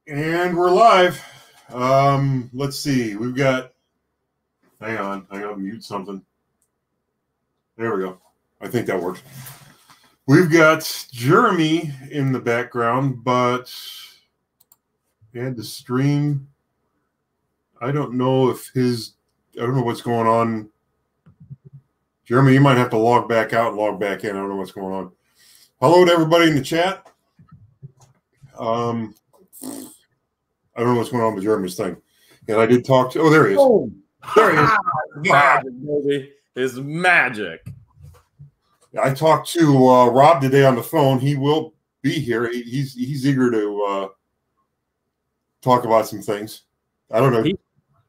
And we're live. Let's see. We've got. Hang on. I gotta mute something. There we go. I think that works. We've got Jeremy in the background, but add the stream. I don't know if his. I don't know what's going on. Jeremy, you might have to log back out and log back in. I don't know what's going on. Hello to everybody in the chat. I don't know what's going on with Jeremy's thing. And I did talk to. Oh, there he is. Oh, there he is. Magic, baby. It's magic. I talked to Rob today on the phone. He will be here. He's eager to talk about some things. I don't know.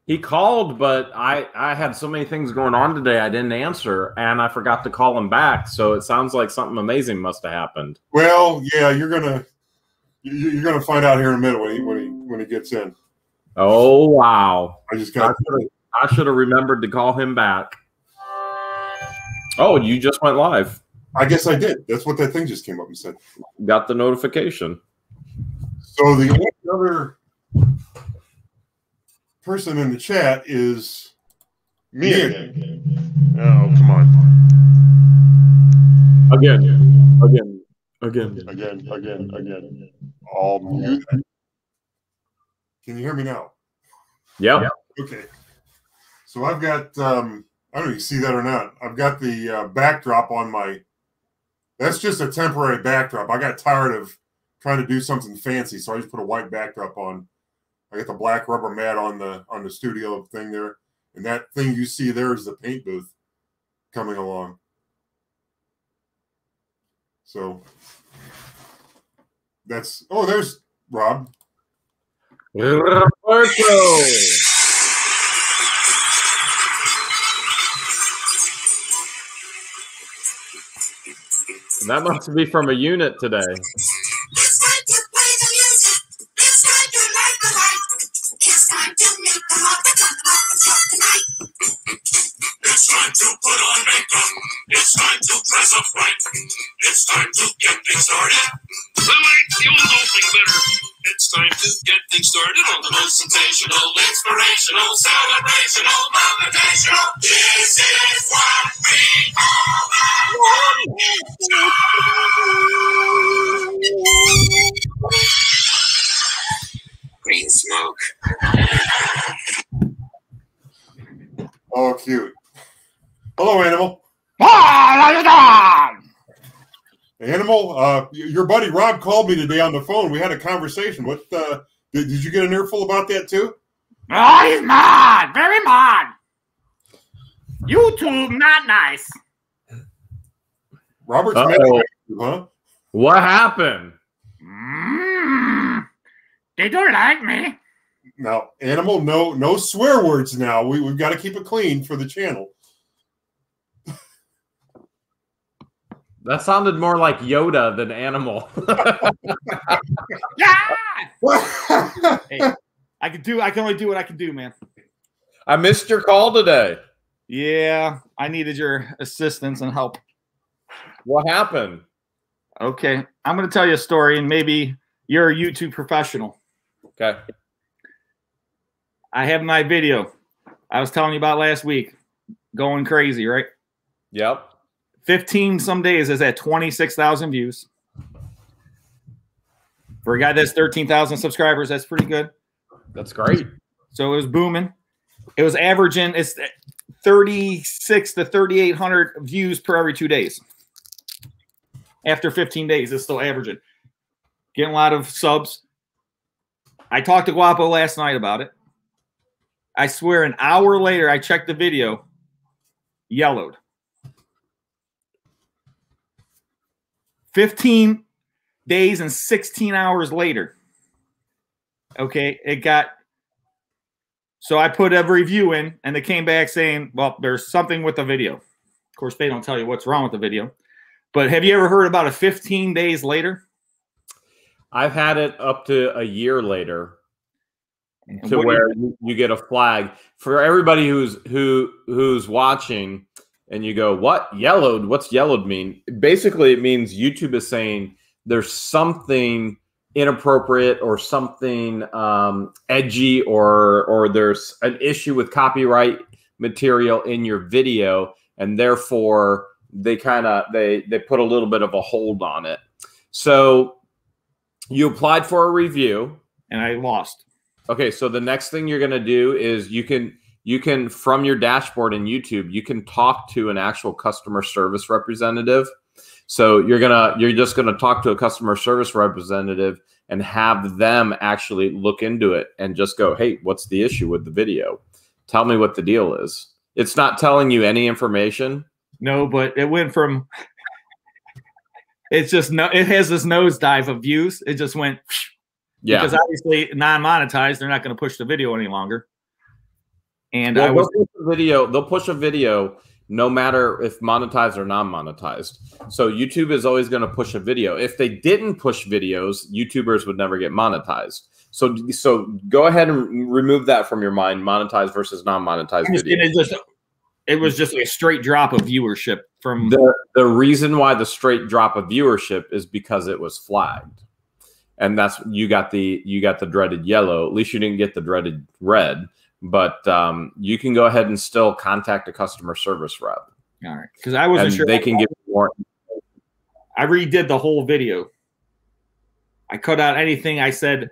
He called, but I had so many things going on today I didn't answer, and I forgot to call him back. So it sounds like something amazing must have happened. Well, yeah, you're gonna find out here in a minute when he gets in. Oh wow! I should have remembered to call him back. Oh, you just went live. I guess I did. That's what that thing just came up and said. Got the notification. So the other person in the chat is me again. Oh, come on. Again. All muted. Can you hear me now? Yep. Okay. So I've got, I don't know if you see that or not. I've got the backdrop on my, that's just a temporary backdrop. I got tired of trying to do something fancy, so I just put a white backdrop on. I got the black rubber mat on the studio thing there. And that thing you see there is the paint booth coming along. So that's, oh, there's Rob. Roberto. That must be from a unit today. It's time to play the music. It's time to light the light. It's time to make the love the talk tonight. It's time to put on makeup. It's time to dress up right. It's time to get things started. Wait, you'll know things better. It's time to get things started on the most sensational, inspirational, celebrational, motivational. This is what we call the green smoke. Oh, cute. Hello, Animal. Animal, your buddy Rob called me today on the phone. We had a conversation. What did you get an earful about that too? Oh, he's mad. Very mad. YouTube, not nice. Robert's mad at you, huh? What happened? They don't like me. Now, Animal, no swear words now. We've got to keep it clean for the channel. That sounded more like Yoda than Animal. Yeah. Hey, I can only do what I can do, man. I missed your call today. Yeah, I needed your assistance and help. What happened? Okay, I'm going to tell you a story, and maybe you're a YouTube professional. Okay. I have my video I was telling you about last week. Going crazy, right? Yep. 15 some days is at 26,000 views. For a guy that's 13,000 subscribers, that's pretty good. That's great. So it was booming. It was averaging, it's 36 to 3,800 views per every 2 days. After 15 days, it's still averaging. Getting a lot of subs. I talked to Guapo last night about it. I swear an hour later, I checked the video, yellowed. 15 days and 16 hours later. Okay, it got, so I put a review in, and they came back saying, well, there's something with the video. Of course, they don't tell you what's wrong with the video. But have you ever heard about a 15 days later? I've had it up to a year later to where you get a flag. For everybody who's watching and you go, what? Yellowed? What's yellowed mean? Basically, it means YouTube is saying there's something inappropriate or something edgy, or there's an issue with copyright material in your video, and therefore they put a little bit of a hold on it. So you applied for a review and I lost. Okay, so the next thing you're going to do is you can from your dashboard in YouTube, you can talk to an actual customer service representative. So you're just going to talk to a customer service representative and have them actually look into it and just go, "Hey, what's the issue with the video? Tell me what the deal is." It's not telling you any information. No, but it went from it has this nosedive of views. It just went because obviously non-monetized, they're not going to push the video any longer. And they'll push a video no matter if monetized or non-monetized. So YouTube is always going to push a video. If they didn't push videos, YouTubers would never get monetized. So go ahead and remove that from your mind, monetized versus non-monetized videos. It was just a straight drop of viewership from the reason why the straight drop of viewership is because it was flagged. And that's you got the dreaded yellow. At least you didn't get the dreaded red. But you can go ahead and still contact a customer service rep. All right, because I wasn't sure they can give you more. I redid the whole video. I cut out anything I said.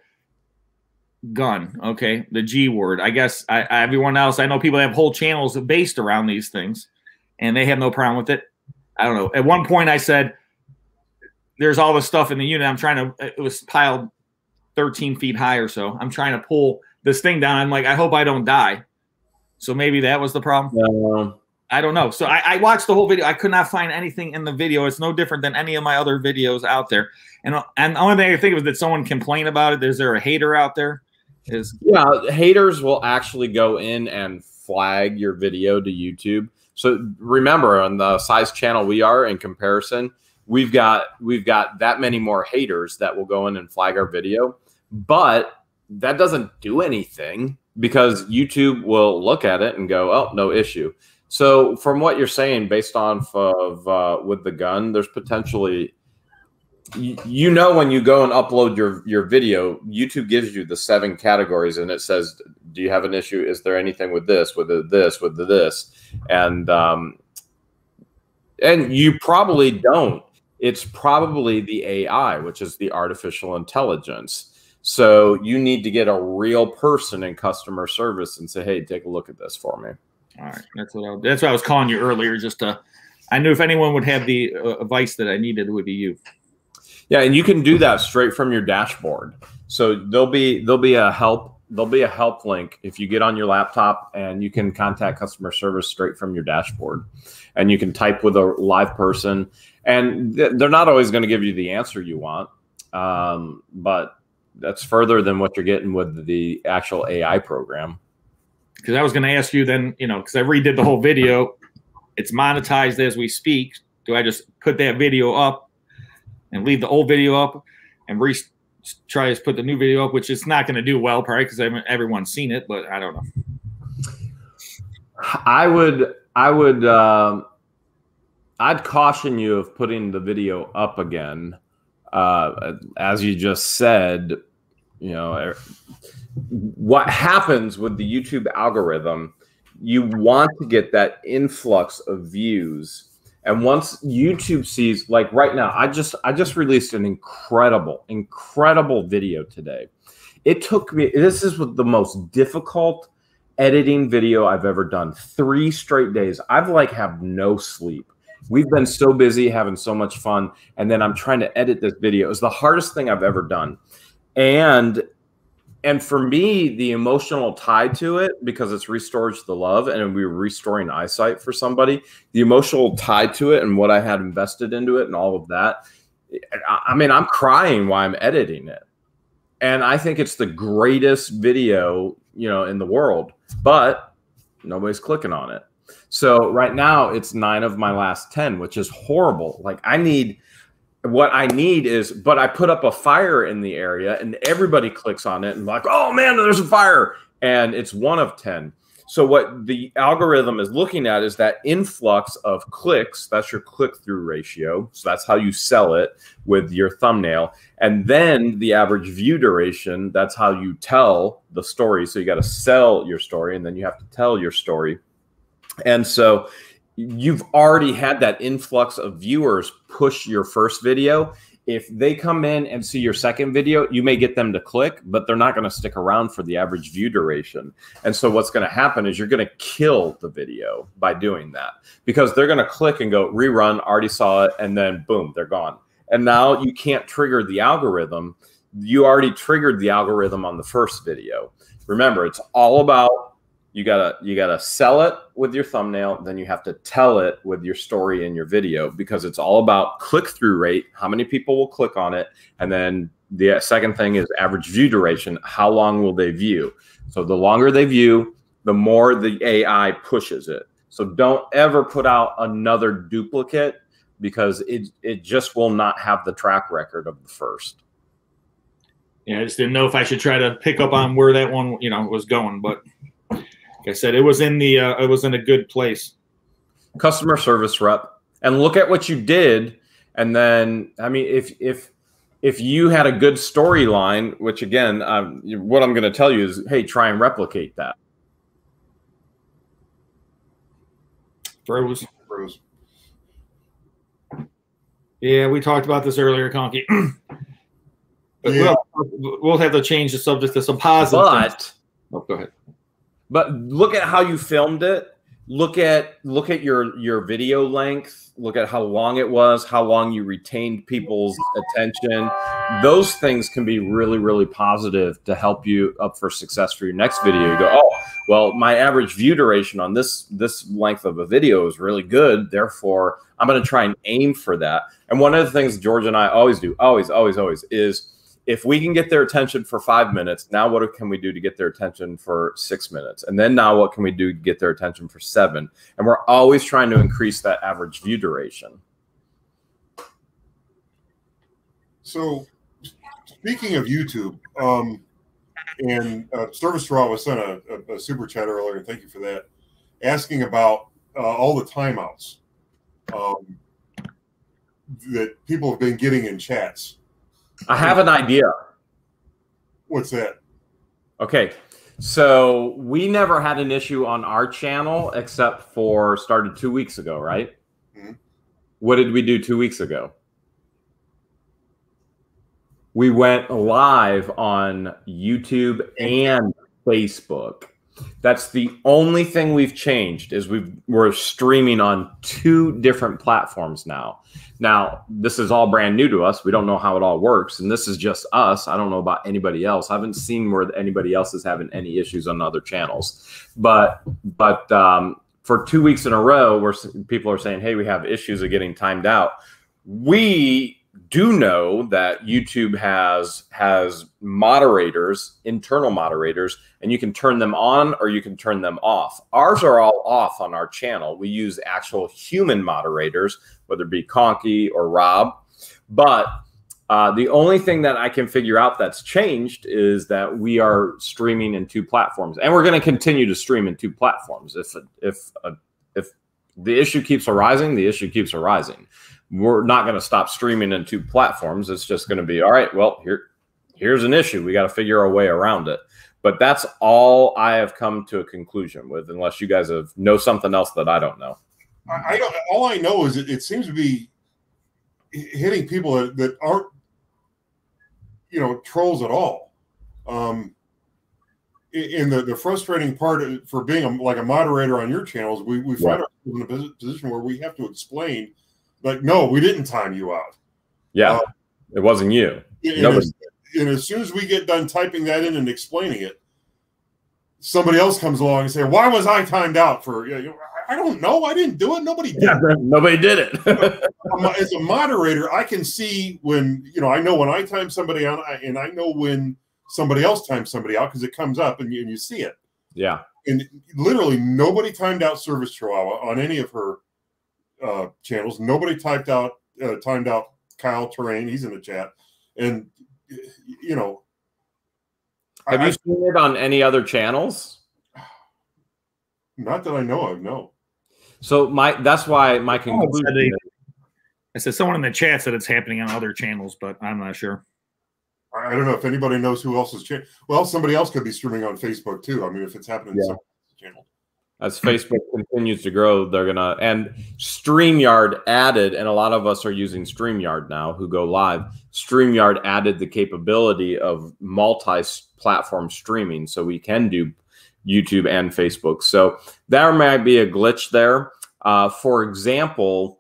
Gun, okay, the G word. I guess everyone else. I know people have whole channels based around these things, and they have no problem with it. I don't know. At one point, I said, "There's all this stuff in the unit. I'm trying to." It was piled 13 feet high or so. I'm trying to pull this thing down. I'm like, I hope I don't die. So maybe that was the problem. I don't know. So I watched the whole video. I could not find anything in the video. It's no different than any of my other videos out there. And the only thing I think was that someone complained about it. Is there a hater out there? Haters will actually go in and flag your video to YouTube. So remember, on the size channel we are in comparison, we've got that many more haters that will go in and flag our video. But that doesn't do anything because YouTube will look at it and go, "Oh, no issue." So from what you're saying, based on with the gun, there's potentially, when you go and upload your video, YouTube gives you the 7 categories and it says, "Do you have an issue? Is there anything with this, with this, with this?" And you probably don't. It's probably the AI, which is the artificial intelligence. So you need to get a real person in customer service and say, "Hey, take a look at this for me." All right, that's why I was calling you earlier. I knew if anyone would have the advice that I needed, it would be you. Yeah, and you can do that straight from your dashboard. So there'll be a help link if you get on your laptop, and you can contact customer service straight from your dashboard, and you can type with a live person, and they're not always going to give you the answer you want, but that's further than what you're getting with the actual AI program. Because I was going to ask you then, because I redid the whole video. It's monetized as we speak. Do I just put that video up and leave the old video up and try to put the new video up, which is not going to do well, probably because everyone's seen it, but I don't know. I'd caution you of putting the video up again. As you just said, what happens with the YouTube algorithm, you want to get that influx of views. And once YouTube sees, like right now, I just released an incredible video today. It took me, this is the most difficult editing video I've ever done. 3 straight days. I've have no sleep. We've been so busy having so much fun. And then I'm trying to edit this video. It was the hardest thing I've ever done. And for me, the emotional tie to it, because it's restores the love and we were restoring eyesight for somebody, the emotional tie to it and what I had invested into it and all of that. I mean, I'm crying while I'm editing it. And I think it's the greatest video, in the world, but nobody's clicking on it. So right now it's 9 of my last 10, which is horrible. What I need is, but I put up a fire in the area and everybody clicks on it and oh man, there's a fire. And it's 1 of 10. So what the algorithm is looking at is that influx of clicks. That's your click-through ratio. So that's how you sell it with your thumbnail. And then the average view duration, that's how you tell the story. So you got to sell your story, and then you have to tell your story. And so you've already had that influx of viewers push your first video. If they come in and see your second video, you may get them to click, but they're not going to stick around for the average view duration. And so what's going to happen is you're going to kill the video by doing that, because they're going to click and go rerun, already saw it, and then boom, they're gone. And now you can't trigger the algorithm. You already triggered the algorithm on the first video. Remember, it's all about you gotta sell it with your thumbnail, then you have to tell it with your story in your video, because it's all about click-through rate, how many people will click on it, and then the second thing is average view duration, how long will they view. So the longer they view, the more the AI pushes it. So don't ever put out another duplicate, because it just will not have the track record of the first. Yeah, I just didn't know if I should try to pick up on where that one, was going, but like I said, it was in a good place. Customer service rep, and look at what you did. And then, I mean, if you had a good storyline, which again, what I'm going to tell you is, hey, try and replicate that. Froze. Yeah, we talked about this earlier, Conky. But Yeah. we'll have to change the subject to some positive things. Oh, go ahead. But look at how you filmed it. Look at your video length. Look at how long it was, how long you retained people's attention. Those things can be really, really positive to help you up for success for your next video. You go, oh, well, my average view duration on this length of a video is really good. Therefore, I'm going to try and aim for that. And one of the things George and I always do, always, is if we can get their attention for 5 minutes, now what can we do to get their attention for 6 minutes? And then now what can we do to get their attention for 7? And we're always trying to increase that average view duration. So speaking of YouTube, and Service Draw was sent a super chat earlier, and thank you for that, asking about all the timeouts that people have been getting in chats. I have an idea. What's that? Okay, so we never had an issue on our channel except for started 2 weeks ago, right? Mm-hmm. What did we do 2 weeks ago? We went live on YouTube and Facebook. That's the only thing we've changed, is we're streaming on 2 different platforms now. Now, this is all brand new to us. We don't know how it all works, and this is just us. I don't know about anybody else. I haven't seen where anybody else is having any issues on other channels. But for 2 weeks in a row, where people are saying, hey, we have issues of getting timed out, we do know that YouTube has moderators, internal moderators, and you can turn them on or you can turn them off. Ours are all off on our channel. We use actual human moderators, whether it be Conky or Rob. But the only thing that I can figure out that's changed is that we are streaming in 2 platforms, and we're going to continue to stream in 2 platforms. If the issue keeps arising, the issue keeps arising. We're not going to stop streaming in 2 platforms. It's just going to be, all right, well, here's an issue. We got to figure a way around it. But that's all I have come to a conclusion with, unless you guys know something else that I don't know. I don't. All I know is it seems to be hitting people that aren't, trolls at all. In the frustrating part for being like a moderator on your channels, we find ourselves in a position where we have to explain, like, no, we didn't time you out. Yeah, it wasn't you. And as soon as we get done typing that in and explaining it, somebody else comes along and say, why was I timed out for, I don't know. I didn't do it. Nobody did it. Nobody did it. As a moderator, I can see when, I know when I time somebody out, and I know when somebody else times somebody out, because it comes up and you see it. Yeah. And literally nobody timed out Service Chihuahua on any of her channels. Nobody timed out Kyle Terrain. He's in the chat. And, have you seen it on any other channels? Not that I know of, no. So that's why my conclusion. I said someone in the chat said it's happening on other channels, but I'm not sure. I don't know if anybody knows who else is well, somebody else could be streaming on Facebook too. I mean, if it's happening on some channel. As Facebook continues to grow, they're gonna, and StreamYard added, and a lot of us are using StreamYard now who go live. StreamYard added the capability of multi-platform streaming, so we can do YouTube and Facebook. So there might be a glitch there. For example,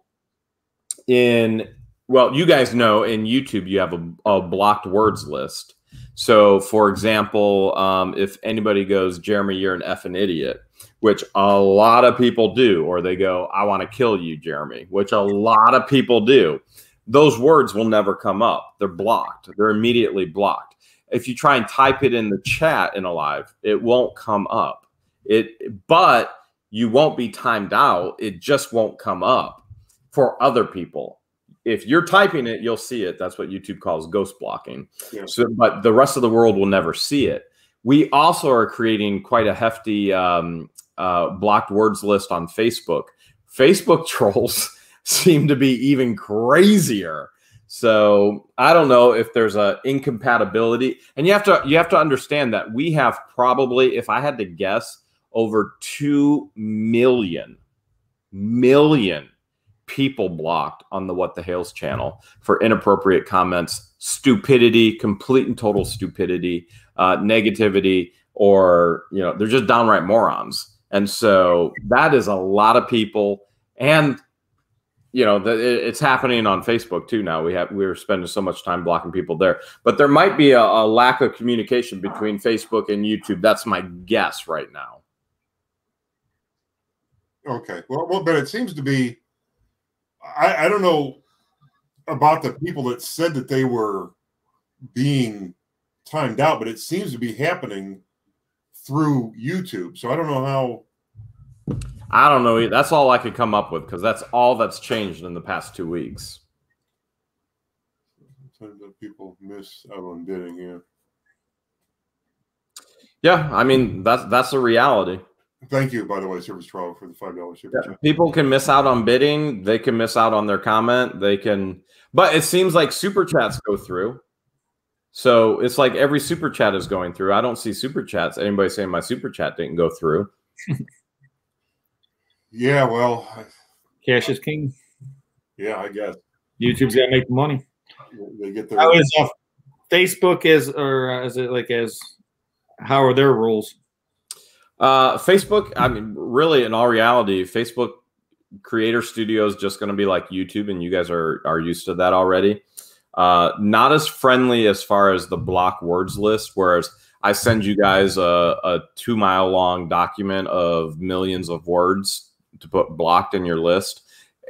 well, you guys know in YouTube you have a blocked words list. So, for example, if anybody goes, Jeremy, you're an effing idiot, which a lot of people do, or they go, I want to kill you, Jeremy, which a lot of people do, those words will never come up. They're blocked. They're immediately blocked. If you try and type it in the chat in a live, it won't come up. But you won't be timed out. It just won't come up for other people. If you're typing it, you'll see it. That's what YouTube calls ghost blocking. Yeah. So, but the rest of the world will never see it. We also are creating quite a hefty blocked words list on Facebook. Facebook trolls seem to be even crazier. So I don't know if there's a incompatibility, and you have to understand that we have probably, if I had to guess, over 2 million people blocked on the What the Hales channel for inappropriate comments, stupidity, complete and total stupidity, negativity, or they're just downright morons. And so that is a lot of people, and it's happening on Facebook too now. We're spending so much time blocking people there, but there might be a lack of communication between Facebook and YouTube. That's my guess right now. Okay, well, but it seems to be. I don't know about the people that said that they were being timed out, but it seems to be happening through YouTube. So I don't know how. I don't know. That's all I could come up with, because that's all that's changed in the past 2 weeks. Sometimes people miss out on bidding, yeah. Yeah, I mean, that's a reality. Thank you, by the way, Service Trial, for the $5 super chat. People can miss out on bidding. They can miss out on their comment. They can, but it seems like super chats go through. So it's like every super chat is going through. I don't see super chats. Anybody saying my super chat didn't go through? Yeah, well, cash is king. Yeah, I guess YouTube's got to make the money. They get their. How is Facebook how are their rules? Facebook, I mean, really, in all reality, Facebook Creator Studio is just going to be like YouTube, and you guys are used to that already. Not as friendly as far as the block words list, whereas I send you guys a 2 mile long document of millions of words to put blocked in your list.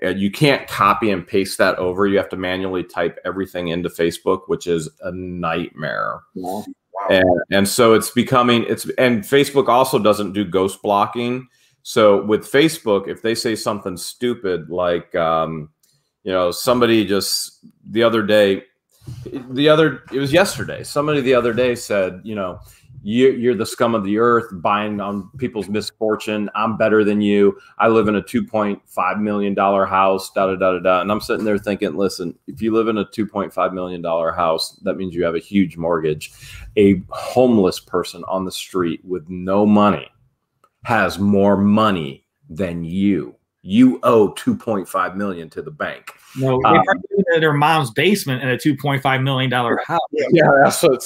And you can't copy and paste that over. You have to manually type everything into Facebook, which is a nightmare. Yeah. Wow. And so it's becoming, and Facebook also doesn't do ghost blocking. So with Facebook, if they say something stupid, like, somebody just it was yesterday, somebody the other day said, you're the scum of the earth, buying on people's misfortune. I'm better than you. I live in a $2.5 million house, da-da-da-da-da. And I'm sitting there thinking, listen, if you live in a $2.5 million house, that means you have a huge mortgage. A homeless person on the street with no money has more money than you. You owe $2.5 million to the bank. No, they probably live in their mom's basement in a $2.5 million house. Yeah, that's what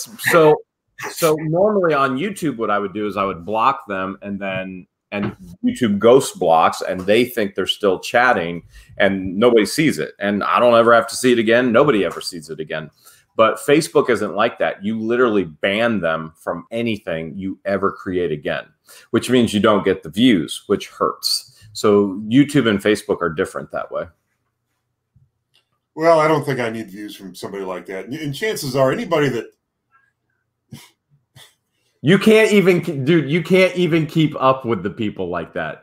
So normally on YouTube, what I would do is I would block them, and YouTube ghost blocks, and they think they're still chatting, and nobody sees it. And I don't ever have to see it again. Nobody ever sees it again. But Facebook isn't like that. You literally ban them from anything you ever create again, which means you don't get the views, which hurts. So YouTube and Facebook are different that way. Well, I don't think I need views from somebody like that. And chances are anybody that you can't even keep up with the people like that.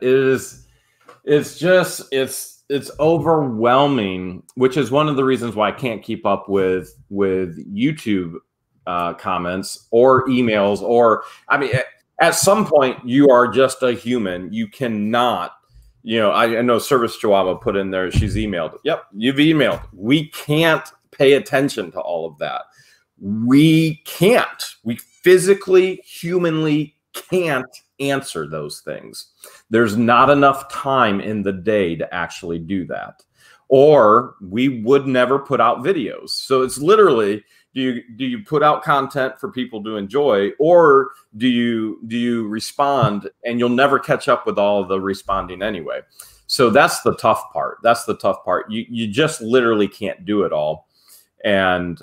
It's overwhelming, which is one of the reasons why I can't keep up with YouTube comments or emails, or, I mean, At some point, you are just a human. You cannot, I know Service Chihuahua put in there, she's emailed. Yep, you've emailed. We can't pay attention to all of that. We can't. We physically, humanly can't answer those things. There's not enough time in the day to actually do that. Or we would never put out videos. So it's literally, do you put out content for people to enjoy, or do you respond and you'll never catch up with all of the responding anyway? So that's the tough part. That's the tough part. You just literally can't do it all. And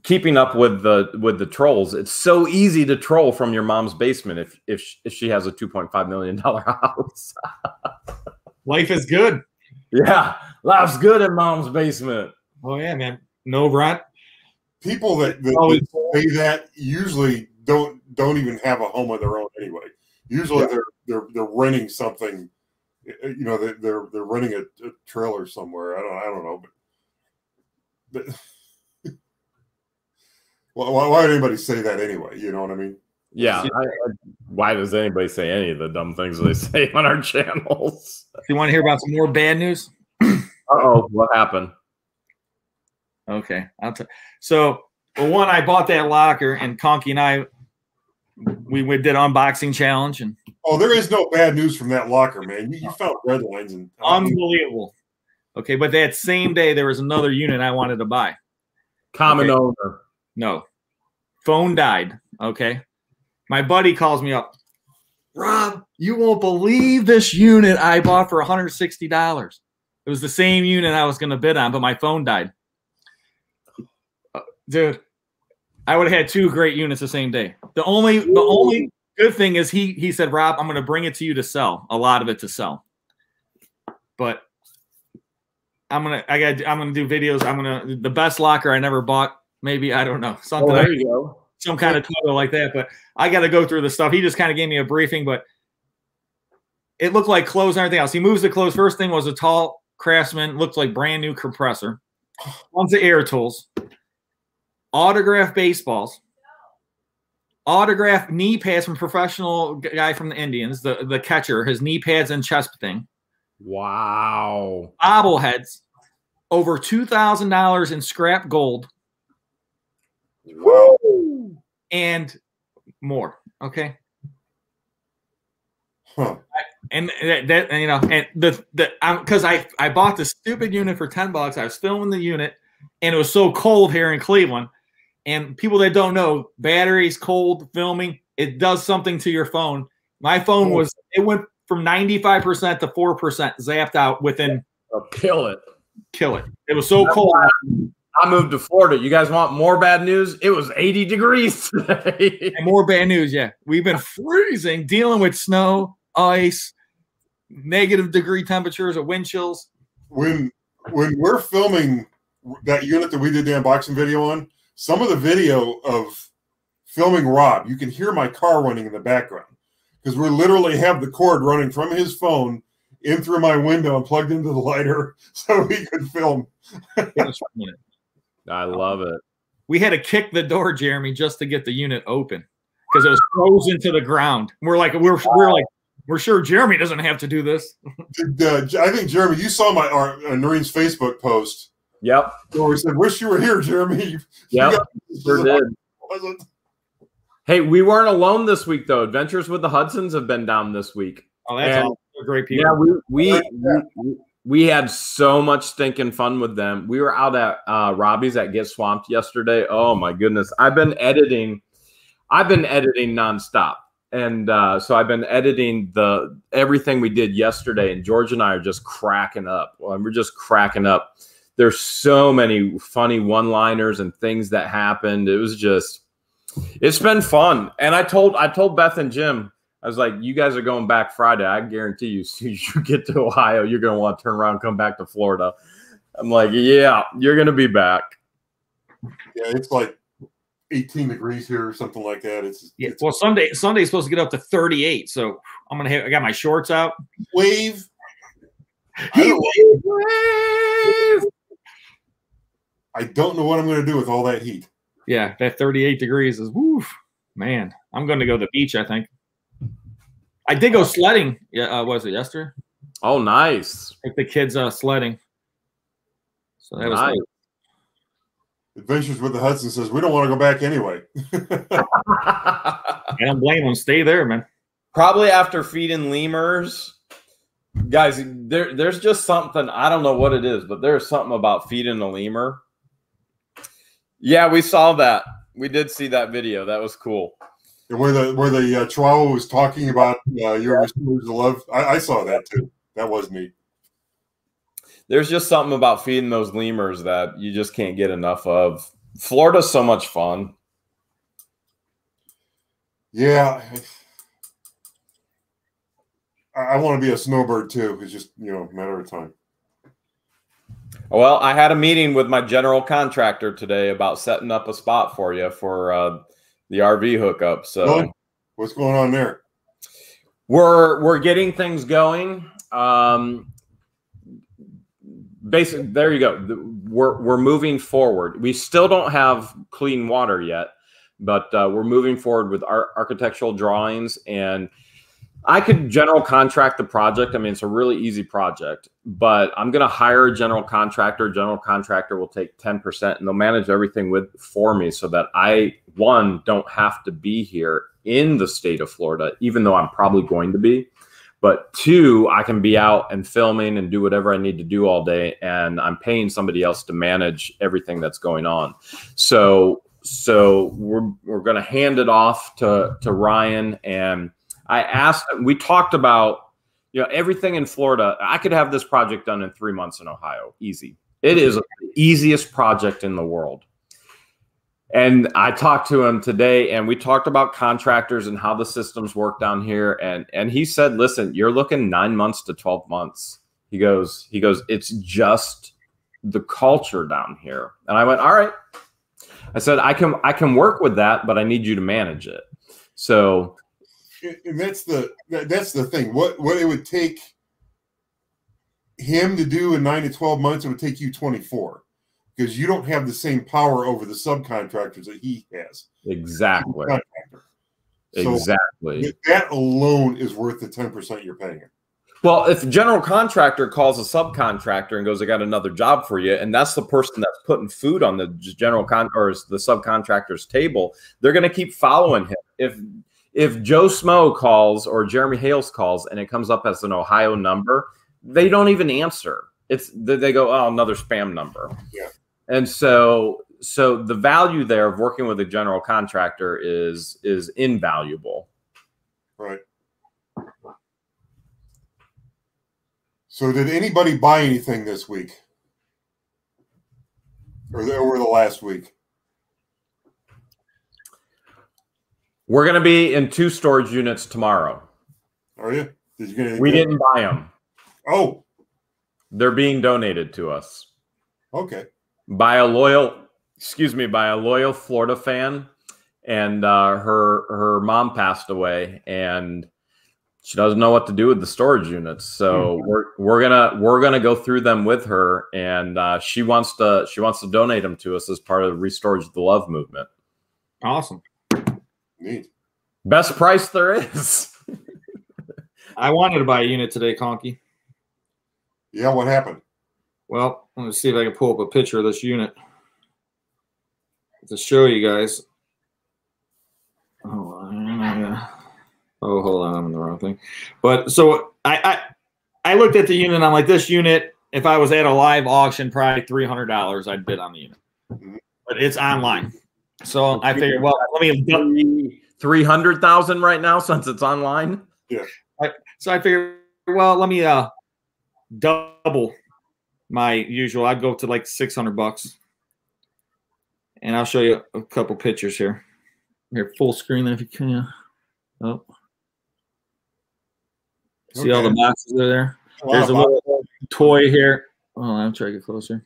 keeping up with the trolls, it's so easy to troll from your mom's basement if she has a $2.5 million house. Life is good. Yeah, life's good in mom's basement. Oh yeah, man. No rent. People that say that usually don't even have a home of their own anyway. Usually they're renting something. They're renting a trailer somewhere. I don't know, but why would anybody say that anyway? You know what I mean? Yeah. Why does anybody say any of the dumb things they say on our channels? You want to hear about some more bad news? Uh-oh, what happened? Okay. So, one, I bought that locker, and Conky and I, we did an unboxing challenge. And there is no bad news from that locker, man. You found red lines. And unbelievable. Okay, but that same day, there was another unit I wanted to buy. Common owner. No. Phone died. Okay. My buddy calls me up. Rob, you won't believe this unit I bought for $160. It was the same unit I was going to bid on, but my phone died. Dude, I would have had 2 great units the same day. The only good thing is he said, Rob, I'm going to bring it to you to sell, a lot of it to sell. But I'm going to do videos. The best locker I never bought, maybe, I don't know. Something there you go. Some kind of title like that, but I got to go through the stuff. He just kind of gave me a briefing, but it looked like clothes and everything else. He moves the clothes. First thing was a tall Craftsman, looked like brand new compressor. Tons of air tools. Autographed baseballs. Autographed knee pads from professional guy from the Indians, the catcher, his knee pads and chest thing. Wow. Bobbleheads. Over $2,000 in scrap gold. Woo! And more. Okay. Huh. And because I bought the stupid unit for $10. I was filming the unit, and it was so cold here in Cleveland. And people that don't know, batteries, cold, filming, it does something to your phone. My phone went from 95% to 4%, zapped out within. Kill it. It was so cold. I moved to Florida. You guys want more bad news? It was 80 degrees today. And more bad news, yeah. We've been freezing, dealing with snow, ice, negative degree temperatures, or wind chills. When we're filming that unit that we did the unboxing video on, some of the video of filming Rob, you can hear my car running in the background because we literally have the cord running from his phone in through my window and plugged into the lighter so he could film. I love it. We had to kick the door, Jeremy, just to get the unit open because it was frozen to the ground. We're sure Jeremy doesn't have to do this. I think, Jeremy, you saw Noreen's Facebook post. Yep. Where we said, "Wish you were here, Jeremy." Yep. Sure did. Hey, we weren't alone this week though. Adventures with the Hudsons have been down this week. Oh, that's all great people. Yeah, we had so much stinking fun with them. We were out at Robbie's at Get Swamped yesterday. Oh my goodness. I've been editing nonstop. And so I've been editing everything we did yesterday, and George and I are just cracking up. Well, we're just cracking up. There's so many funny one-liners and things that happened. It's been fun. And I told Beth and Jim, I was like, you guys are going back Friday. I guarantee you, as soon as you get to Ohio, you're going to want to turn around and come back to Florida. I'm like, yeah, you're going to be back. Yeah, it's like 18 degrees here or something like that. Well, Sunday's supposed to get up to 38. So I got my shorts out. Wave. I don't know what I'm going to do with all that heat. Yeah, that 38 degrees is, woof, man. I'm going to go to the beach, I think. I did go sledding. Yeah, was it yesterday? Oh, nice. Like the kids sledding. So that was Nice. nice. Adventures with the Hudson says we don't want to go back anyway. I don't blame them. Stay there, man. Probably after feeding lemurs. Guys, there's just something, I don't know what it is, but there's something about feeding a lemur. Yeah, we saw that. We did see that video. That was cool. And where the Chihuahua was talking about your receivers of love. I saw that too. That was neat. There's just something about feeding those lemurs that you just can't get enough of. Florida's so much fun. Yeah. I want to be a snowbird too. It's just, a matter of time. Well, I had a meeting with my general contractor today about setting up a spot for you for the RV hookup. So really? What's going on there? We're getting things going. Basically, there you go. We're moving forward. We still don't have clean water yet, but we're moving forward with our architectural drawings, and I could general contract the project. I mean, it's a really easy project, but I'm going to hire a general contractor. General contractor will take 10%, and they'll manage everything for me so that I, one, don't have to be here in the state of Florida, even though I'm probably going to be. But two, I can be out and filming and do whatever I need to do all day, and I'm paying somebody else to manage everything that's going on. So we're going to hand it off to Ryan, and I asked. We talked about everything in Florida. I could have this project done in 3 months in Ohio, easy. It is the easiest project in the world. And I talked to him today, and we talked about contractors and how the systems work down here. And he said, listen, you're looking 9 months to 12 months. He goes, it's just the culture down here. And I went, all right. I said, I can work with that, but I need you to manage it. So and that's the thing. What it would take him to do in 9 to 12 months, it would take you 24. Because you don't have the same power over the subcontractors that he has. Exactly. So exactly. That alone is worth the 10% you're paying him. Well, if a general contractor calls a subcontractor and goes, I got another job for you, and that's the person that's putting food on the or the subcontractor's table, they're going to keep following him. If Joe Smo calls or Jeremy Hales calls and it comes up as an Ohio number, they don't even answer. They go, oh, another spam number. Yeah. And so the value there of working with a general contractor is invaluable. Right. So did anybody buy anything this week? Or over the last week? We're going to be in 2 storage units tomorrow. Are you? Did you get anything? We didn't buy them. Oh. They're being donated to us. Okay. By a loyal Florida fan, and her mom passed away, and she doesn't know what to do with the storage units. So we're gonna go through them with her, and she wants to donate them to us as part of the Restorage the Love movement. Awesome. Neat. Best price there is. I wanted to buy a unit today, Conky. Yeah, what happened? Well, let me see if I can pull up a picture of this unit to show you guys. Hold on, I'm in the wrong thing. But so I looked at the unit and I'm like, this unit, if I was at a live auction, probably $300, I'd bid on the unit. Mm-hmm. But it's online. So I figured, well, let me 300,000 right now since it's online. Yeah. So I figured, well, let me double my usual. I'd go to like $600, and I'll show you a couple pictures here. Here, full screen if you can. Oh, see all the boxes are there. There's a little toy here. Oh, I'm trying to get closer.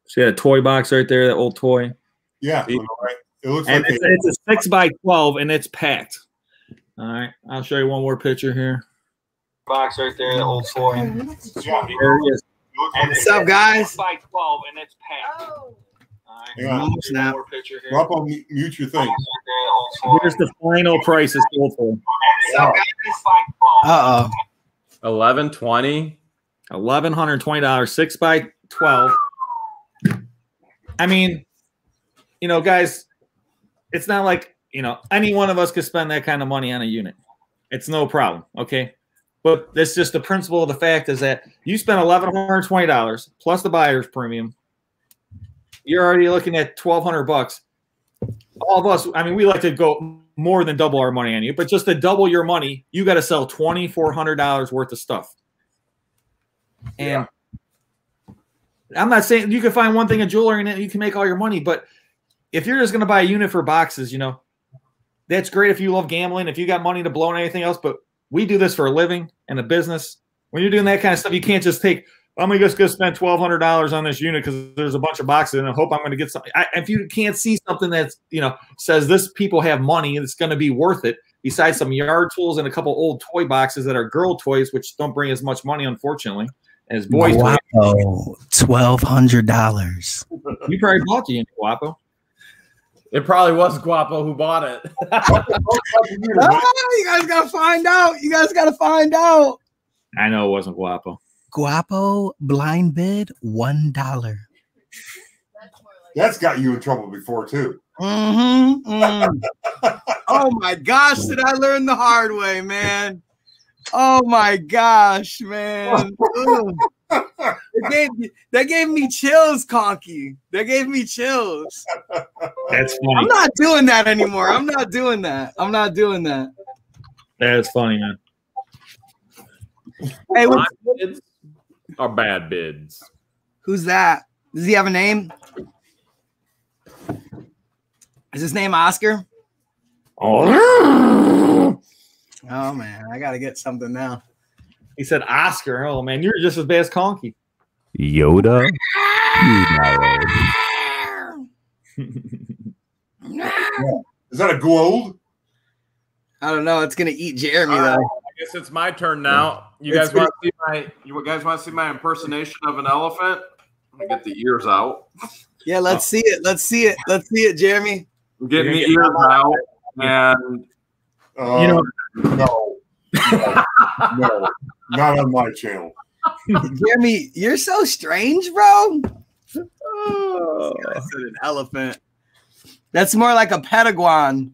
See that toy box right there, that old toy. Yeah, right. It looks and like it's a 6x12 and it's packed. All right, I'll show you one more picture here. Box right there, the old toy. Yeah, there it is. What's up, guys? 6x12 and it's packed. Oh. All Hang on. Snap. Rob, I'll mute your thing. Here's the final price it's sold for. What's up, guys? $1,120. $1,120, 6 by 12. I mean, you know, guys, it's not like, you know, any one of us could spend that kind of money on a unit. It's no problem, okay? But that's just the principle of the fact is that you spend $1,120 plus the buyer's premium. You're already looking at $1,200. All of us, I mean, we like to go more than double our money on you, but just to double your money, you got to sell $2,400 worth of stuff. And I'm not saying you can find one thing of jewelry in it, you can make all your money, but if you're just going to buy a unit for boxes, you know, that's great if you love gambling, if you got money to blow on anything else, but we do this for a living and a business. When you're doing that kind of stuff, you can't just take, I'm going to just go spend $1,200 on this unit because there's a bunch of boxes and I hope I'm going to get something. If you can't see something that's, you know, says this people have money and it's going to be worth it, besides some yard tools and a couple old toy boxes that are girl toys, which don't bring as much money, unfortunately, as boys. Guapo, $1,200. You probably bought the unit, Guapo. It probably was Guapo who bought it. You guys gotta find out. You guys gotta find out. I know it wasn't Guapo. Guapo blind bid $1. That's got you in trouble before too. Oh my gosh, did I learn the hard way, man? Oh my gosh, man. That gave me chills, Conky. That gave me chills. That's funny. I'm not doing that anymore. I'm not doing that. That's funny, man. Hey, My bids are bad bids. who's that? Does he have a name? Is his name Oscar? Oh, man, I gotta get something now. he said Oscar. Oh, man, you're just as bad as Conky. Yoda. Is that a gold? I don't know. It's gonna eat Jeremy though. I guess it's my turn now. You guys want to see my impersonation of an elephant? Let me get the ears out. Yeah, let's see it. Let's see it, Jeremy. I'm getting the ears out, and You know, No, not on my channel. Jeremy, you're so strange, bro. Oh, I said an elephant. That's more like a petaguan.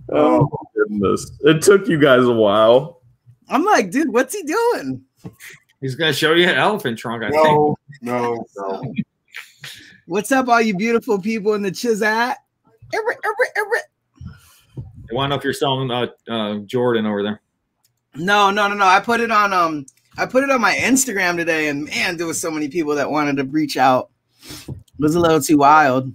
oh goodness, it took you guys a while. I'm like, dude, what's he doing? he's gonna show you an elephant trunk. I think. No. What's up, all you beautiful people in the Chizat? I want to know if you're selling Jordan over there. No. I put it on my Instagram today, and man, there was so many people that wanted to reach out. It was a little too wild.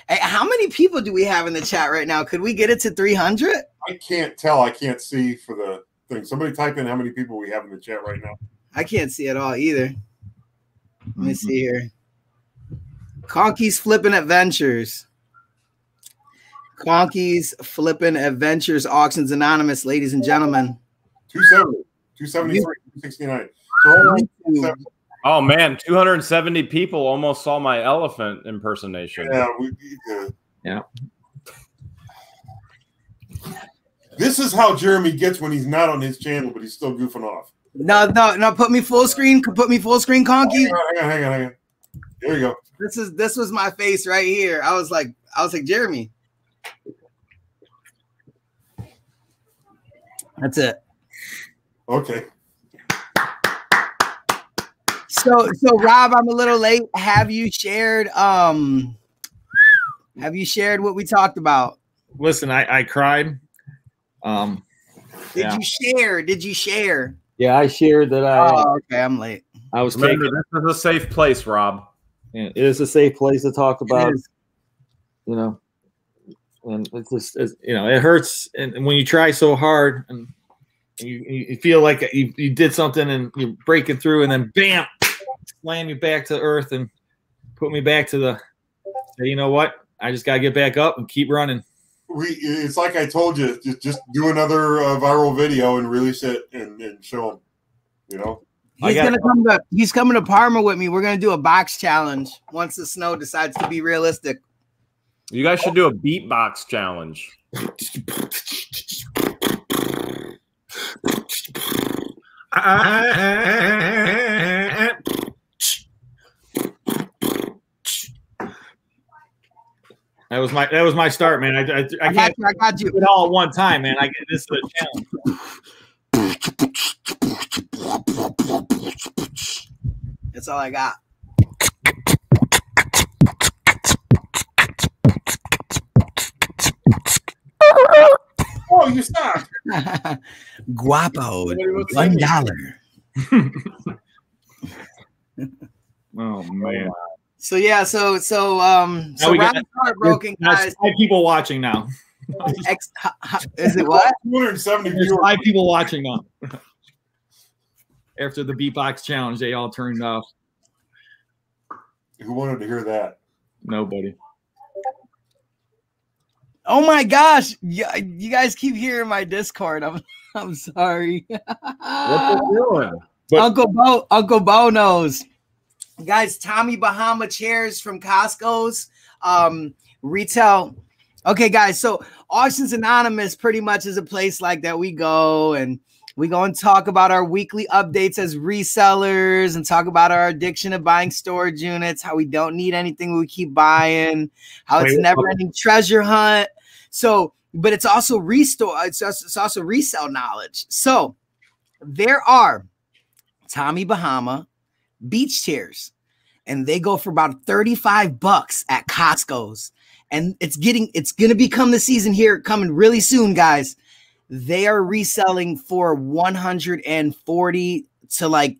Hey, how many people do we have in the chat right now? Could we get it to 300? I can't tell. I can't see for the thing. Somebody type in how many people we have in the chat right now. I can't see at all either. Let me see here. Conky's Flippin' Adventures. Conky's Flippin' Adventures Auctions Anonymous, ladies and gentlemen. 270, 273, 269. So Oh man, 270 people almost saw my elephant impersonation. Yeah. This is how Jeremy gets when he's not on his channel, but he's still goofing off. No. Put me full screen. Put me full screen, Conky. Hang on. There you go. This was my face right here. I was like Jeremy. That's it. Okay. So Rob, I'm a little late. Have you shared what we talked about? Listen, I cried. Did you share? Yeah, I shared that. Okay, I'm late. I was Remember, this is a safe place, Rob. Yeah, it is a safe place to talk about. You know, and it's just it hurts, and when you try so hard and you feel like you did something and you're breaking through, and then bam, slam you back to earth and put me back to say, you know what? I just gotta get back up and keep running. It's like I told you, just do another viral video and release it and show them. You know, he's coming to Parma with me. We're gonna do a box challenge once the snow decides to be realistic. You guys should do a beatbox challenge. That was my start, man. I can't I got you. do it all at one time, man. This is a challenge. That's all I got. Oh, you stopped. Guapo, Somebody was $1. Oh man. So yeah, so we got- Rob's heartbroken, guys. 5 people watching now. Is it what? 270 There's viewers. 5 people watching now. After the beatbox challenge, they all turned off. Who wanted to hear that? Nobody. Oh my gosh, you guys keep hearing my Discord. I'm sorry. What they doing? But- Uncle Bo knows. Guys, Tommy Bahama chairs from Costco's retail. Okay, guys, so Auctions Anonymous pretty much is a place like that we go and talk about our weekly updates as resellers and talk about our addiction of buying storage units, how we don't need anything, we keep buying, how it's a never-ending treasure hunt. So, but it's also it's also resale knowledge. So there are Tommy Bahama beach chairs, and they go for about $35 at Costco's. And it's gonna become the season here, coming really soon, guys. They are reselling for $140 to like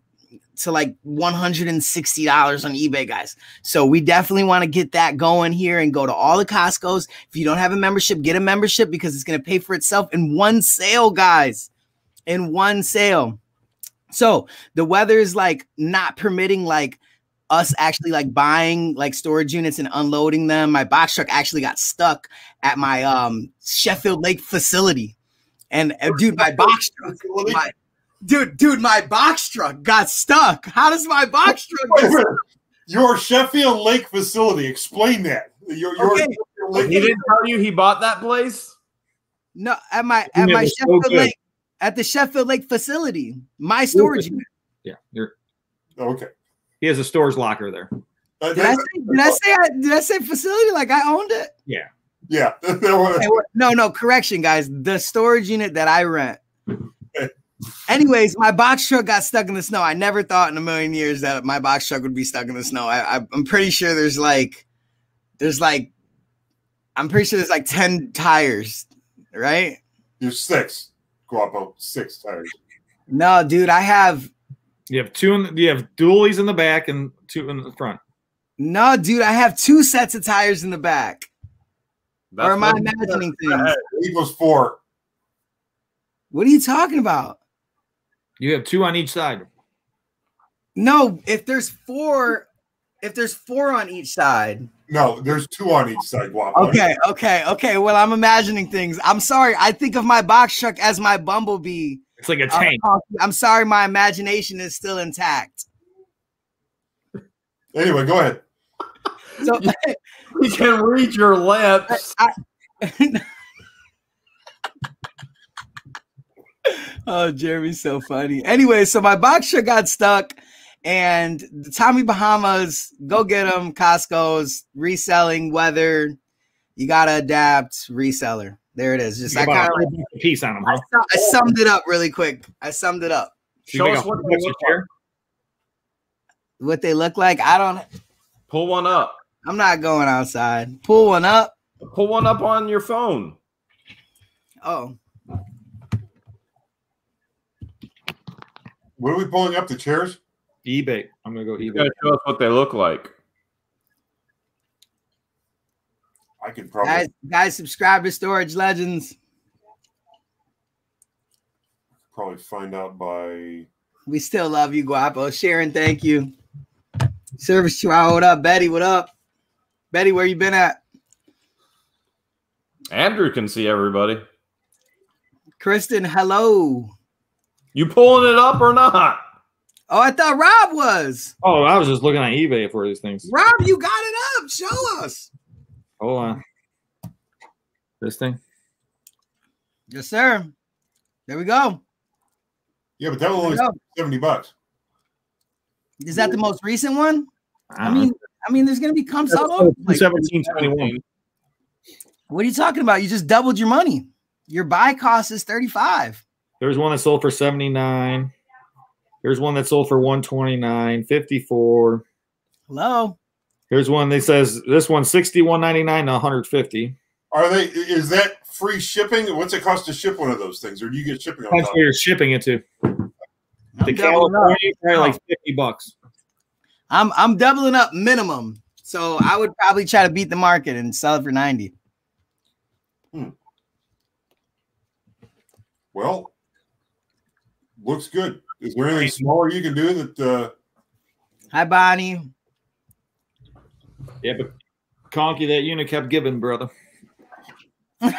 $160 on eBay, guys. So we definitely want to get that going here and go to all the Costco's. If you don't have a membership, get a membership because it's gonna pay for itself in one sale, guys. In one sale. So the weather is like not permitting like us actually like buying like storage units and unloading them. My box truck actually got stuck at my Sheffield Lake facility. And dude, my box truck, my box truck got stuck. How does my box truck get stuck? Your Sheffield Lake facility. Explain that. Your Okay. Lake. He didn't tell you he bought that place? No, at my Sheffield Lake, at the Sheffield Lake facility, my storage unit. Yeah, Okay. he has a storage locker there. Did I say facility like I owned it? Yeah. Yeah. No, correction, guys. The storage unit that I rent. Anyways, my box truck got stuck in the snow. I never thought in a million years that my box truck would be stuck in the snow. I'm pretty sure there's like 10 tires, right? There's 6. Guapo, 6 tires. No, dude, you have dualies in the back and 2 in the front. No, dude, I have 2 sets of tires in the back. Or am I imagining things? Equals 4. What are you talking about? You have 2 on each side. No, if there's 4 on each side. No, there's 2 on each side, Guapo. Okay. Well, I'm imagining things. I'm sorry. I think of my box truck as my Bumblebee. It's like a tank. I'm sorry. My imagination is still intact. Anyway, go ahead. So We can read your lips. Oh, Jeremy's so funny. Anyway, so my box truck got stuck, and the Tommy Bahamas, go get them. Costco's reselling weather. You gotta adapt. Reseller. There it is. Just I kind of a piece on them. Huh? I summed it up really quick. Show us what they look like. What they look like. I don't. Pull one up. I'm not going outside. Pull one up. Pull one up on your phone. Oh. What are we pulling up? The chairs? eBay. I'm gonna go You eBay. gotta show us what they look like. I could probably Guys, subscribe to Storage Legends. find out by. We still love you, Guapo. Sharon, thank you. Service Chihuahua, what up? Betty, what up? Betty, where you been at? Andrew can see everybody. Kristen, hello. You pulling it up or not? Oh, I thought Rob was. Oh, I was just looking on eBay for these things. Rob, you got it up. Show us. Hold on. This thing? Yes, sir. There we go. Yeah, but that was only $70. Is that the most recent one? I mean, there's gonna be comps all over. 1721. What are you talking about? You just doubled your money. Your buy cost is 35. There's one that sold for 79. There's one that sold for 129, 54. Hello. Here's one that says this one's $61.99 to 150. Are they? Is that free shipping? What's it cost to ship one of those things, or do you get shipping on That's top? where you're shipping it to. I'm To doubling up. California, probably like $50. I'm doubling up minimum. So I would probably try to beat the market and sell it for 90. Well, looks good. Is there anything smaller you can do that? Hi, Bonnie. Yeah, but Conky, that unit kept giving, brother. Hey,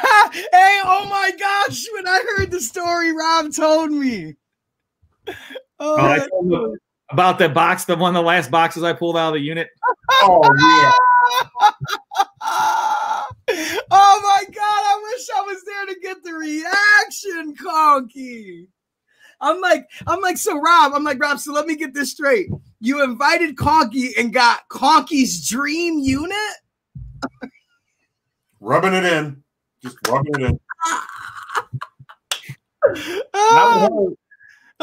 oh my gosh. When I heard the story Rob told me. I told you about that box, the one of the last boxes I pulled out of the unit. Oh yeah. Oh my God, I wish I was there to get the reaction, Conky. I'm like, so Rob, so let me get this straight. You invited Conky and got Conky's dream unit? Rubbing it in. Just rubbing it in.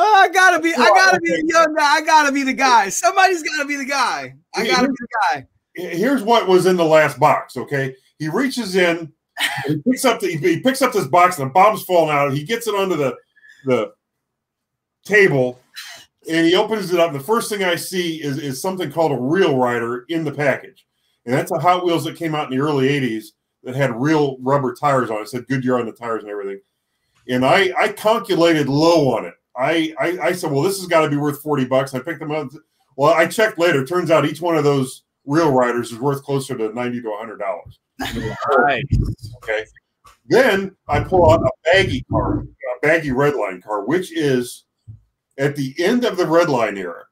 I gotta be the young guy. I gotta be the guy. Somebody's gotta be the guy. I gotta be the guy. Here's what was in the last box. Okay, he reaches in, he picks up this box, and the bomb's falling out. He gets it onto the table, and he opens it up. The first thing I see is something called a Real Rider in the package, and that's a Hot Wheels that came out in the early '80s that had real rubber tires on it. It said Goodyear on the tires and everything. And I calculated low on it. I said, well, this has got to be worth $40. I picked them up. Well, I checked later. Turns out each one of those Real Riders is worth closer to $90 to $100. Right. Okay. Then I pull out a baggy car, a baggy Redline car, which is at the end of the Redline era.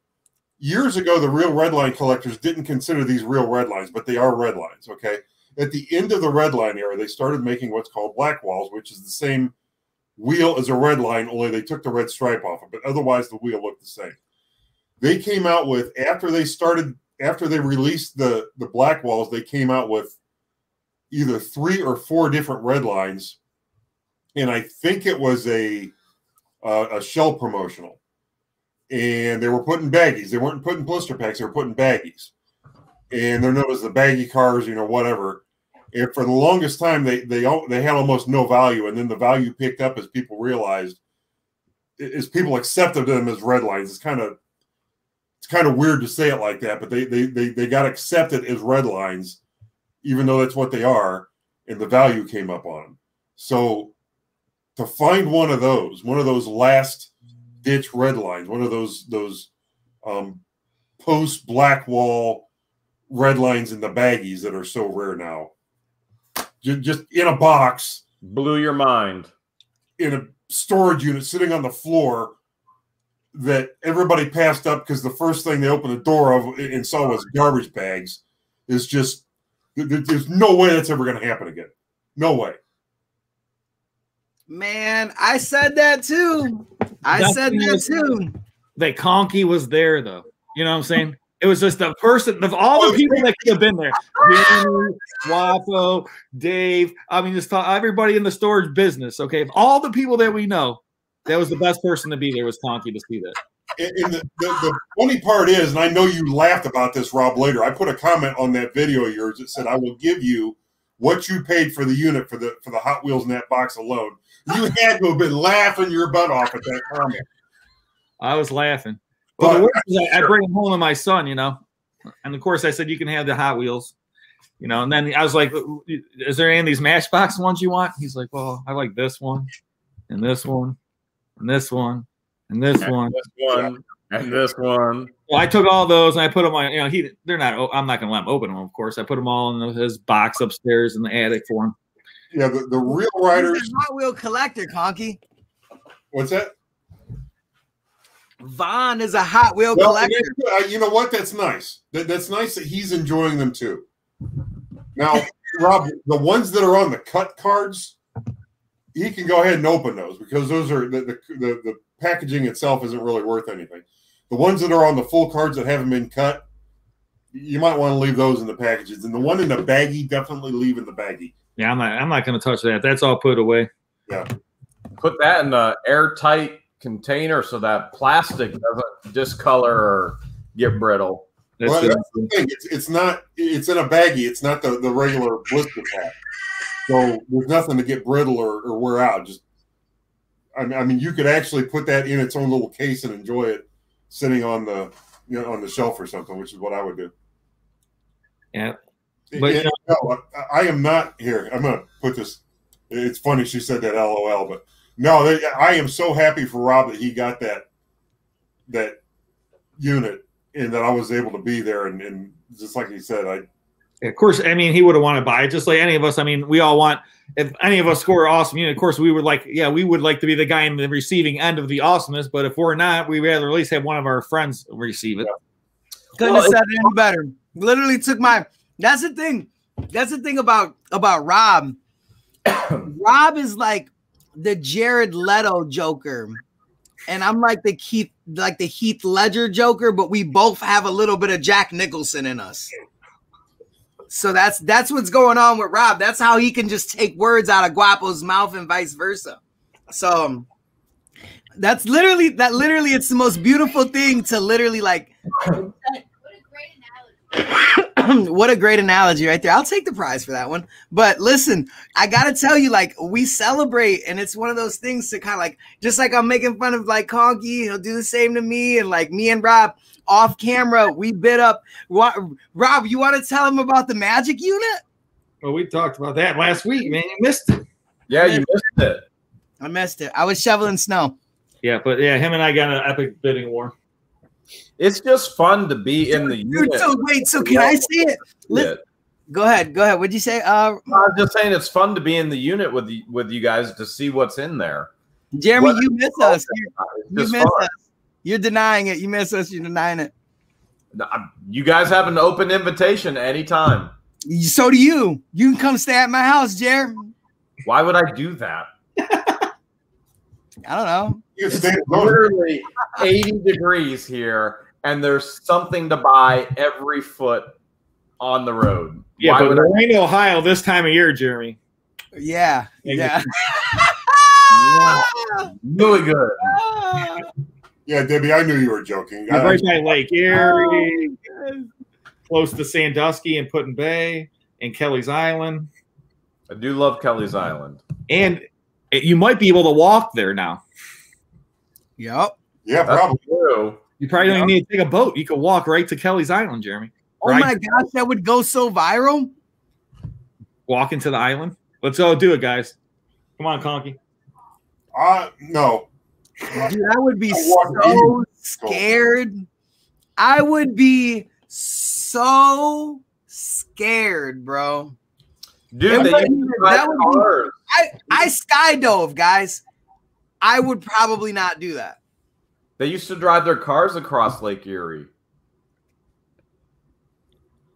Years ago, the real Redline collectors didn't consider these real Redlines, but they are Redlines. Okay. At the end of the Redline era, they started making what's called black walls, which is the same wheel as a Redline, only they took the red stripe off it, but otherwise the wheel looked the same. They came out with, after they released the black walls, they came out with either 3 or 4 different Redlines, and I think it was a shell promotional. And they were putting baggies. They weren't putting blister packs. They were putting baggies. And they're known as the baggy cars, whatever. And for the longest time, they had almost no value, and then the value picked up as people realized, as people accepted them as Redlines. It's kind of weird to say it like that, but they got accepted as Redlines, even though that's what they are, and the value came up on them. So to find one of those last ditch Redlines, one of those post black wall Redlines in the baggies that are so rare now. Just in a box, Blew your mind. in a storage unit sitting on the floor that everybody passed up because the first thing they opened the door of and saw was garbage bags is just, there's no way that's ever going to happen again. No way. Man, I said that too. That Conky was there, though. You know what I'm saying? It was just the person of all the people that could have been there. Jimmy, Waffo, Dave. I mean, just everybody in the storage business. Okay, of all the people that we know, that was the best person to be there was Conky to see that. And the funny part is, and I know you laughed about this, Rob, later. I put a comment on that video of yours that said, "I will give you what you paid for the unit for the Hot Wheels in that box alone." You had to have been laughing your butt off at that comment. I was laughing. Well, the worst is I bring him home to my son, and of course I said you can have the Hot Wheels, and then I was like, "Is there any of these Matchbox ones you want?" He's like, "Well, I like this one, and this one, and this one, and this one, And this one. Well, I took all those and I put them on. They're not. I'm not going to let him open them. Of course, I put them all in his box upstairs in the attic for him. Yeah, the real riders. He's a Hot Wheel collector, Conky. What's that? Vaughn is a Hot Wheel collector. You know what? That's nice. That's nice that he's enjoying them too. Now, Rob, the ones that are on the cut cards, he can go ahead and open those because those are the packaging itself isn't really worth anything. The ones that are on the full cards that haven't been cut, you might want to leave those in the packages. And the one in the baggie, definitely leave in the baggie. Yeah, I'm not going to touch that. That's all put away. Yeah. Put that in an airtight container so that plastic doesn't discolor or get brittle. That's the thing. It's not. It's in a baggie. It's not the regular blister pack. So there's nothing to get brittle or wear out. Just, I mean, you could actually put that in its own little case and enjoy it sitting on the on the shelf or something, which is what I would do. Yeah, but no, I am not here. I'm going to put this. It's funny she said that, LOL, but no, I am so happy for Rob that he got that unit and that I was able to be there. And just like he said, of course, I mean, he would have wanted to buy it just like any of us. I mean, we all want, if any of us score an awesome unit, of course, we would like to be the guy in the receiving end of the awesomeness. But if we're not, we'd rather at least have one of our friends receive it. Couldn't have said it any better. Literally took that's the thing. That's the thing about Rob. Rob is like the Jared Leto Joker. And I'm like the Heath Ledger Joker, but we both have a little bit of Jack Nicholson in us. So that's what's going on with Rob. That's how he can just take words out of Guapo's mouth and vice versa. So that's literally it's the most beautiful thing to literally like. What a great analogy right there. I'll take the prize for that one. But listen, I got to tell you, like, we celebrate, and it's one of those things to kind of like, just like I'm making fun of like Conky, he'll do the same to me. And like me and Rob off camera, we bid up. Rob, you want to tell him about the magic unit? Well, we talked about that last week, man. You missed it. Yeah, you missed it. I missed it. I was shoveling snow. Yeah, but yeah, him and I got an epic bidding war. It's just fun to be in the unit. So can I see it? Go ahead. What'd you say? I'm just saying it's fun to be in the unit with you guys to see what's in there. Jeremy, you miss us. You miss us. You're denying it. You miss us. You're denying it. You guys have an open invitation anytime. So do you. You can come stay at my house, Jer. Why would I do that? I don't know. It's literally 80 degrees here, and there's something to buy every foot on the road. Yeah, but we're in Ohio this time of year, Jeremy. Yeah. Yeah. Really good. Yeah, Debbie, I knew you were joking. Right by Lake Erie, close to Sandusky and Put-in Bay and Kelly's Island. I do love Kelly's Island. And you might be able to walk there now. Yep. Yeah, probably. True. You probably don't even need to take a boat. You could walk right to Kelly's Island, Jeremy. Oh my gosh, that would go so viral. Walk into the island. Let's go do it, guys. Come on, Conky. No. Dude, I would be so scared. I would be so scared, bro. Dude, I skydove, guys. I would probably not do that. They used to drive their cars across Lake Erie.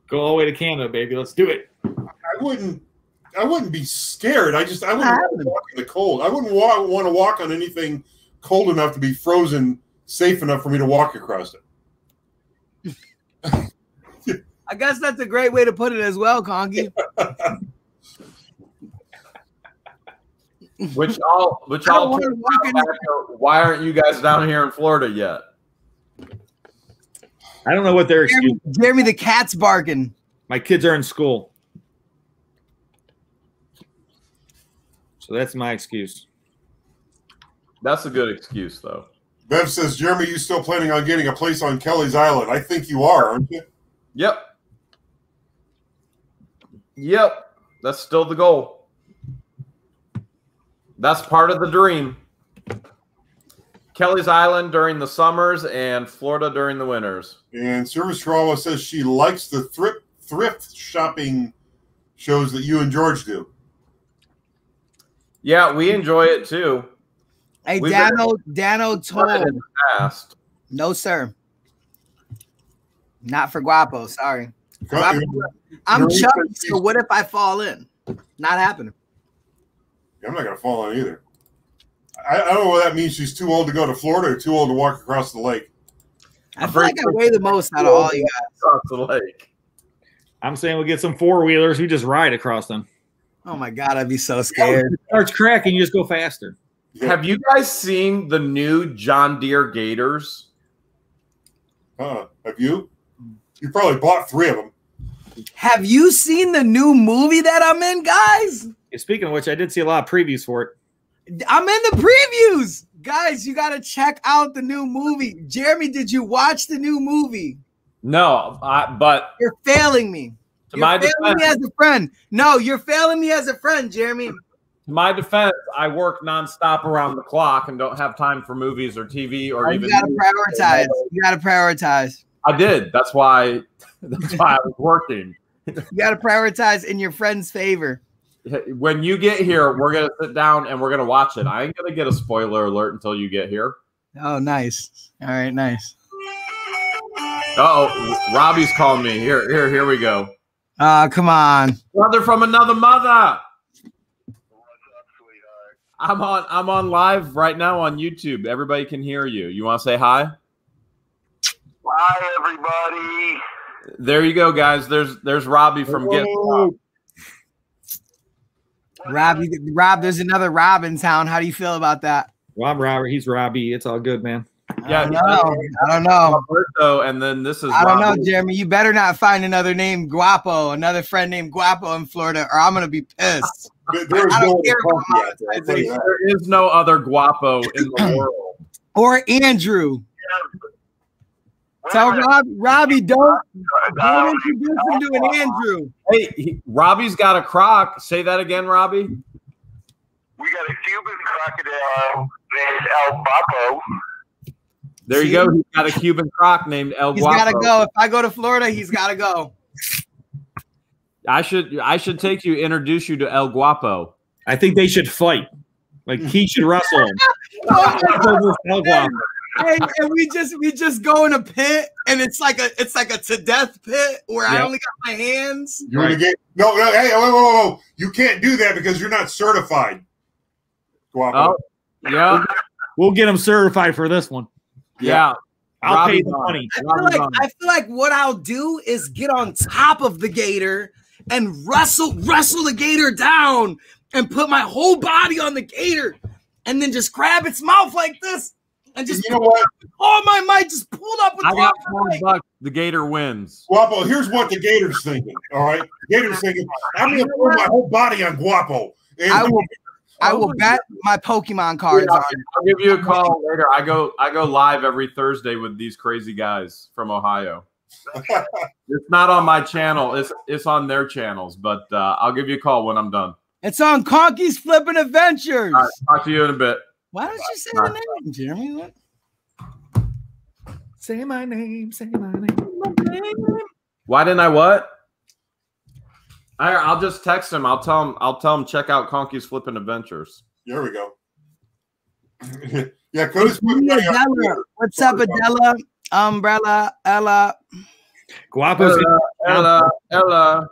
Go all the way to Canada, baby. Let's do it. I wouldn't be scared. I wouldn't want to walk in the cold. I wouldn't want to walk on anything cold enough to be frozen, safe enough for me to walk across it. I guess that's a great way to put it as well, Conky. Which why aren't you guys down here in Florida yet? I don't know what they're excusing. Jeremy, the cat's barking. My kids are in school. So that's my excuse. That's a good excuse, though. Bev says, Jeremy, you still planning on getting a place on Kelly's Island? I think you are, aren't you? Yep. That's still the goal. That's part of the dream. Kelly's Island during the summers and Florida during the winters. And Service Trauma says she likes the thrift shopping shows that you and George do. Yeah, we enjoy it too. Hey, Dano told in the past. No, sir. Not for Guapo. Sorry. I'm chubby, so what if I fall in? Not happening. I'm not going to fall on either. I don't know what that means. She's too old to go to Florida or too old to walk across the lake. I feel like I weigh the most out of all you guys. Across the lake. I'm saying we'll get some four-wheelers. We just ride across them. Oh my God, I'd be so scared. It starts cracking, you just go faster. Yeah. Have you guys seen the new John Deere Gators? Have you? You probably bought 3 of them. Have you seen the new movie that I'm in, guys? Speaking of which, I did see a lot of previews for it. I'm in the previews. Guys, you got to check out the new movie. Jeremy, did you watch the new movie? No, but You're failing me. to You're my failing me defense, as a friend. No, you're failing me as a friend, Jeremy. to my defense, I work nonstop around the clock and don't have time for movies or TV or even. You got to prioritize. You got to prioritize. I did. That's why I was working. You got to prioritize in your friend's favor. When you get here, we're gonna sit down and we're gonna watch it. I ain't gonna get a spoiler alert until you get here. Oh, nice. All right, nice. Oh, Robbie's calling me. Here we go. Come on. Brother from another mother. I'm on live right now on YouTube. Everybody can hear you. You want to say hi? Hi, everybody. There you go, guys. There's Robbie from Get. Rob, there's another Rob in town. How do you feel about that? Well, I'm Robert. He's Robbie. It's all good, man. Yeah, I don't know. Roberto, and then this is. I don't Robbie. know, Jeremy. You better not find another friend named Guapo in Florida, or I'm gonna be pissed. There's I don't no care about Conky out there, I'll tell you that. There is no other guapo in the world. Or Andrew. Tell Robbie, don't introduce him to an Andrew. Hey, Robbie's got a croc. Say that again, Robbie. We got a Cuban crocodile named El Baco. There you go. He's got a Cuban croc named El He's Guapo. gotta go. If I go to Florida, he's gotta go. I should take you, introduce you to El Guapo. I think they should fight. Like he should wrestle him. Hey, and we just go in a pit, and it's like a to death pit where I only got my hands. You want to get no? Hey, whoa! You can't do that because you're not certified. Guapo. Oh, yeah, We'll get him certified for this one. yeah. I'll pay Robbie's the on. money. I feel like what I'll do is get on top of the gator and wrestle the gator down and put my whole body on the gator and then just grab its mouth like this and just You know what? all my might just pulled up with I all got my might. $5. The Gator wins. Guapo, here's what the Gator's thinking. All right, Gator's thinking, I'm going to put my whole body on Guapo. And I will bet my Pokemon cards on it. I'll give you a call later. I go live every Thursday with these crazy guys from Ohio. It's not on my channel. It's on their channels, but I'll give you a call when I'm done. It's on Conky's Flippin' Adventures. All right, talk to you in a bit. Why don't you say the name, Jeremy? What? Say my name. Say my name. Why didn't I what? I'll just text him. I'll tell him check out Conky's Flippin' Adventures. There we go. Yeah, Cody's putting money on Adela. Twitter. What's up, Adela? Umbrella, Ella. Guapo's Ella.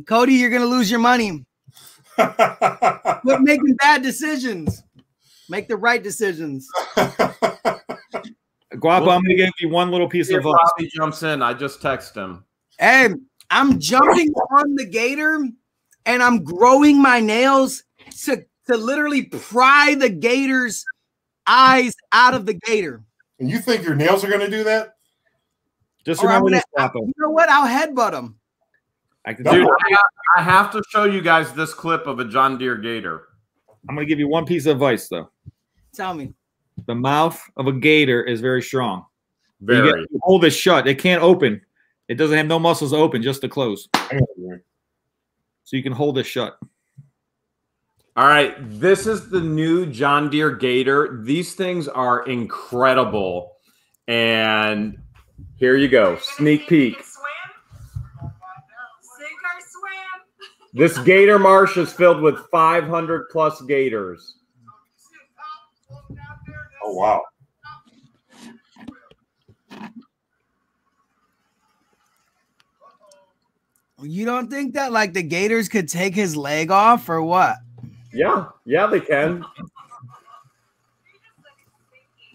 Cody, you're gonna lose your money. Quit making bad decisions. Make the right decisions. Guapo, I'm gonna give you one little piece If of advice. Robbie jumps in, I just text him. Hey, I'm jumping on the gator and I'm growing my nails to literally pry the gator's eyes out of the gator. And you think your nails are going to do that? Just Or I'm remember gonna, this, Guapo. you know what? I'll headbutt him. I can Dude, I have to show you guys this clip of a John Deere Gator. I'm gonna give you one piece of advice though. Tell me. The mouth of a gator is very strong. Very. You hold it shut. It can't open. It doesn't have no muscles to open, just to close. So you can hold it shut. All right, this is the new John Deere Gator. These things are incredible. And here you go, sneak peek. This Gator Marsh is filled with 500 plus gators. Oh, wow. You don't think that like the gators could take his leg off or what? Yeah, they can.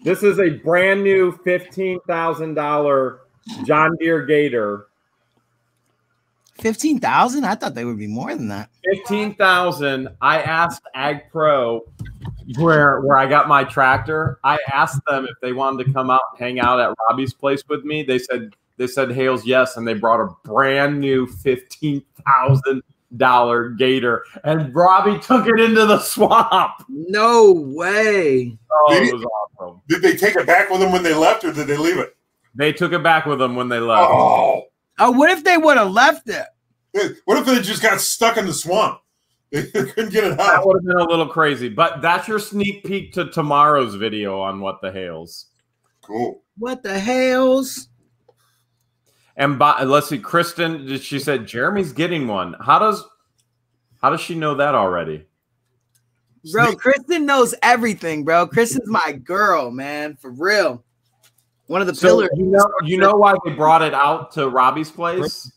This is a brand new $15,000 John Deere Gator. 15,000? I thought they would be more than that. 15,000. I asked Ag Pro where I got my tractor. I asked them if they wanted to come out and hang out at Robbie's place with me. They said Hales, yes, and they brought a brand new $15,000 Gator, and Robbie took it into the swamp. No way. Oh, it was awesome. Did they take it back with them when they left, or did they leave it? They took it back with them when they left. Oh, what if they would have left it? What if they just got stuck in the swamp? They couldn't get it out. That would have been a little crazy, but that's your sneak peek to tomorrow's video on What the Hales. Cool. What the Hales? And let's see, Kristen, she said Jeremy's getting one. How does she know that already? Bro, Kristen knows everything, bro. Kristen's my girl, man, for real. One of the pillars. You know why they brought it out to Robbie's place?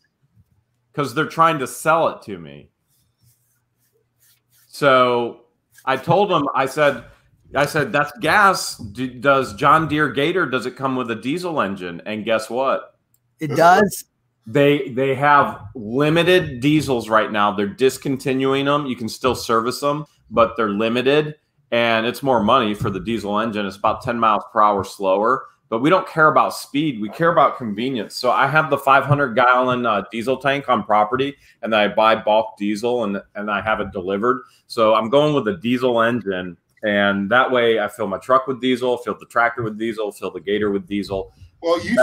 Because they're trying to sell it to me. So I told them, I said that's gas. Does John Deere Gator, does it come with a diesel engine? And guess what? It does. They have limited diesels right now. They're discontinuing them. You can still service them, but they're limited, and it's more money for the diesel engine. It's about 10 miles per hour slower. But we don't care about speed. We care about convenience. So I have the 500-gallon diesel tank on property, and I buy bulk diesel, and I have it delivered. So I'm going with a diesel engine, and that way I fill my truck with diesel, fill the tractor with diesel, fill the Gator with diesel. Well, you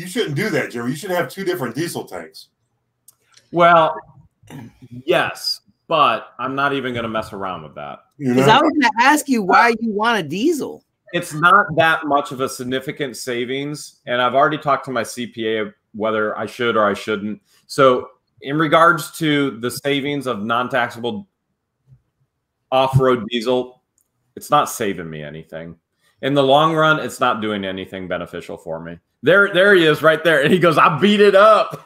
shouldn't do that, Jerry. You should have 2 different diesel tanks. Well, yes, but I'm not even going to mess around with that. Because I was going to ask you why you want a diesel. It's not that much of a significant savings, and I've already talked to my CPA whether I should or I shouldn't. So in regards to the savings of non-taxable off-road diesel, it's not saving me anything. In the long run, it's not doing anything beneficial for me. There he is right there, and he goes, I beat it up.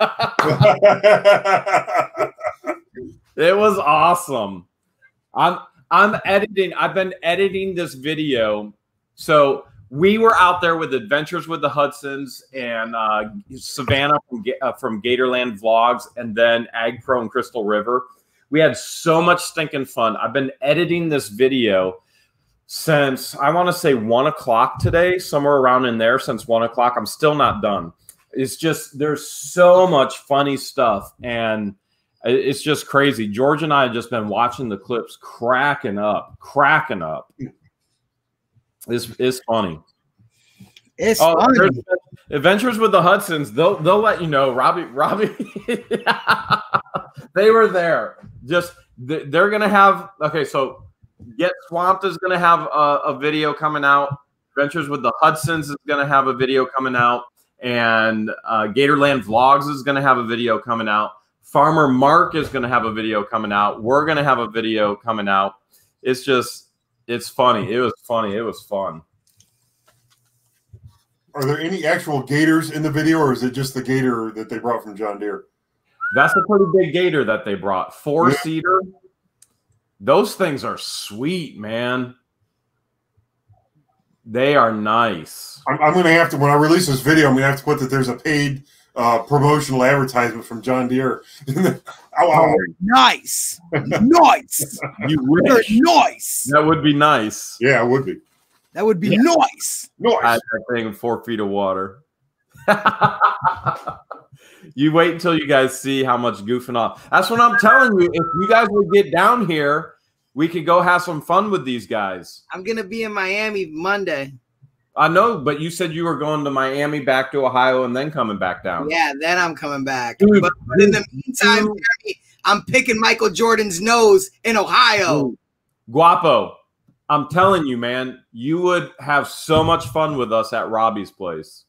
It was awesome. I'm editing. I've been editing this video. So we were out there with Adventures with the Hudsons and Savannah from Gatorland Vlogs, and then Ag Pro and Crystal River. We had so much stinking fun. I've been editing this video since, I want to say 1 o'clock today, somewhere around in there, since 1 o'clock. I'm still not done. It's just, there's so much funny stuff, and it's just crazy. George and I have just been watching the clips, cracking up. It's funny. It's funny. Adventures with the Hudsons. They'll let you know. Robbie, they were there. Just they're gonna have. Okay, so Get Swamped is gonna have a video coming out. Adventures with the Hudsons is gonna have a video coming out, and Gatorland Vlogs is gonna have a video coming out. Farmer Mark is gonna have a video coming out. We're gonna have a video coming out. It's just. It's funny. It was funny. It was fun. Are there any actual Gators in the video, or is it just the Gator that they brought from John Deere? That's a pretty big Gator that they brought. 4-seater. Those things are sweet, man. They are nice. I'm going to have to, when I release this video, I'm going to have to put that there's a paid promotional advertisement from John Deere. Nice. Nice. You wish. Nice. That would be nice. Yeah, it would be. That would be nice. Nice. That thing in 4 feet of water. You wait until you guys see how much goofing off. That's what I'm telling you. If you guys would get down here, we could go have some fun with these guys. I'm going to be in Miami Monday. I know, but you said you were going to Miami, back to Ohio, and then coming back down. Yeah, then I'm coming back. Dude, but in the meantime, I'm picking Michael Jordan's nose in Ohio. Dude, Guapo, I'm telling you, man, you would have so much fun with us at Robbie's place.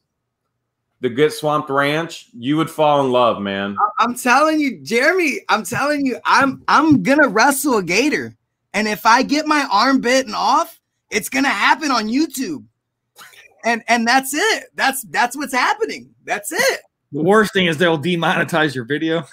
The Get Swamped Ranch, you would fall in love, man. I'm telling you, Jeremy, I'm telling you, I'm going to wrestle a gator. And if I get my arm bitten off, it's going to happen on YouTube. And that's it. That's what's happening. That's it. The worst thing is they'll demonetize your video.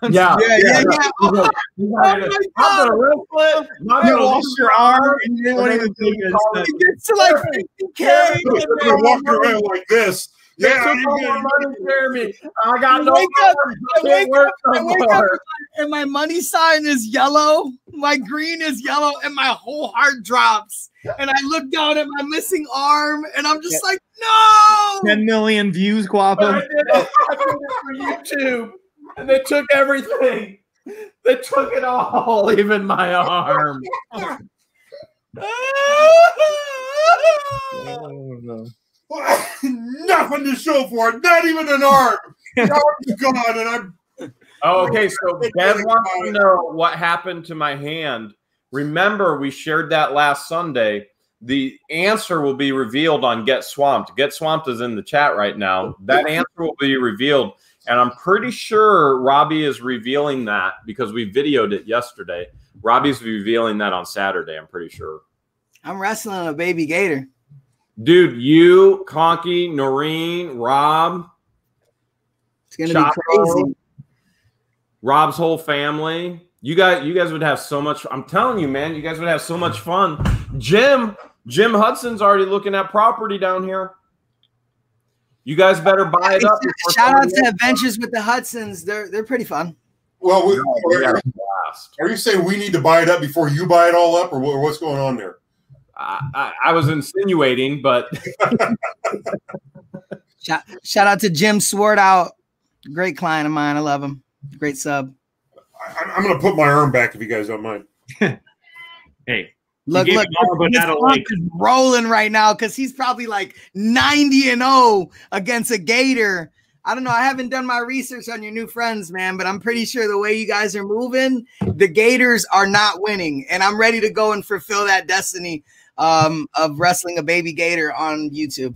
Yeah. Yeah. Oh my God. You lost your arm and you didn't want to even take it. It gets to like 50K. They're walking around like this. They Yeah, took you all get- my money, Jeremy. I got no wake up, arms. I can't work I no wake up more. and my money sign is yellow, my green is yellow, and my whole heart drops. And I look down at my missing arm, and I'm just like, no. 10 million views, Guapo. I did it for YouTube, and they took everything. They took it all, even my arm. Oh, no. Nothing to show for it. Not even an arm. The arm's gone, and I'm. Oh, okay, so Bev wants to know what happened to my hand. Remember, we shared that last Sunday. The answer will be revealed on Get Swamped. Get Swamped is in the chat right now. That answer will be revealed, and I'm pretty sure Robbie is revealing that because we videoed it yesterday. Robbie's revealing that on Saturday, I'm pretty sure. I'm wrestling a baby gator. Dude, you, Conky, Noreen, Rob. It's gonna Chapo, be crazy. Rob's whole family. You guys would have so much. I'm telling you, man, you guys would have so much fun. Jim Hudson's already looking at property down here. You guys better buy it up. Shout out to Adventures with the Hudsons. They're pretty fun. Well, Are you saying we need to buy it up before you buy it all up, or what's going on there? I was insinuating, but shout out to Jim Swartout. Great client of mine. I love him. Great sub. I'm going to put my arm back if you guys don't mind. Hey, look, this is rolling right now because he's probably like 90-0 against a Gator. I don't know. I haven't done my research on your new friends, man, but I'm pretty sure the way you guys are moving, the Gators are not winning, and I'm ready to go and fulfill that destiny of wrestling a baby Gator on YouTube.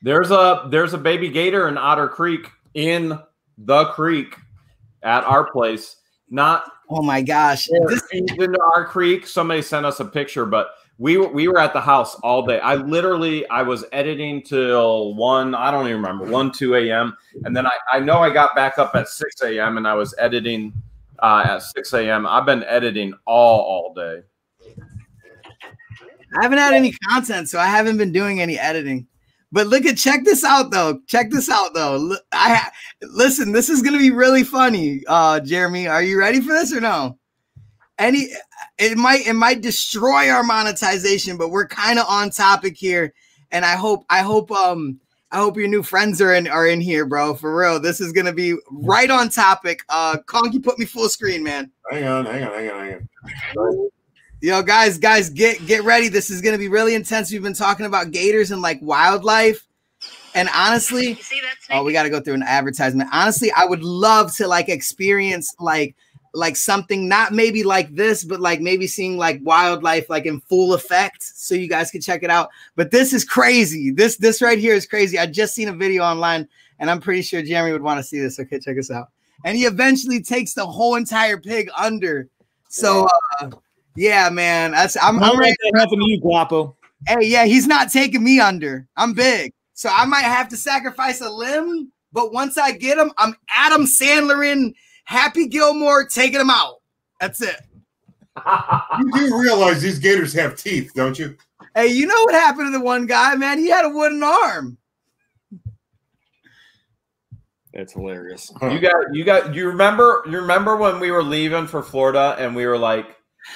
there's a baby Gator in Otter Creek, in the creek at our place. Not Oh my gosh. this feeds into our creek. Somebody sent us a picture, but we were at the house all day. I was editing till 1, I don't even remember, 1, 2 a.m. And then I know I got back up at 6 a.m. and I was editing at 6 a.m. I've been editing all day. I haven't had any content, so I haven't been doing any editing. But check this out though. Listen, this is gonna be really funny. Jeremy, are you ready for this or no? It might destroy our monetization, but we're kind of on topic here. And I hope your new friends are in here, bro. For real. This is gonna be right on topic. Conky, put me full screen, man. Hang on. Yo, guys, get ready. This is gonna be really intense. We've been talking about gators and like wildlife, and honestly, we got to go through an advertisement. Honestly, I would love to like experience like something not maybe like this, but like maybe seeing like wildlife like in full effect, so you guys can check it out. But this is crazy. This right here is crazy. I just seen a video online, and I'm pretty sure Jeremy would want to see this. Okay, check this out. And he eventually takes the whole entire pig under. So. Yeah, man. I'm ready to happen to you, Guapo. Hey, yeah, he's not taking me under. I'm big. So I might have to sacrifice a limb, but once I get him, I'm Adam Sandler in Happy Gilmore taking him out. That's it. You do realize these gators have teeth, don't you? Hey, you know what happened to the one guy, man? He had a wooden arm. That's hilarious. You remember when we were leaving for Florida and we were like,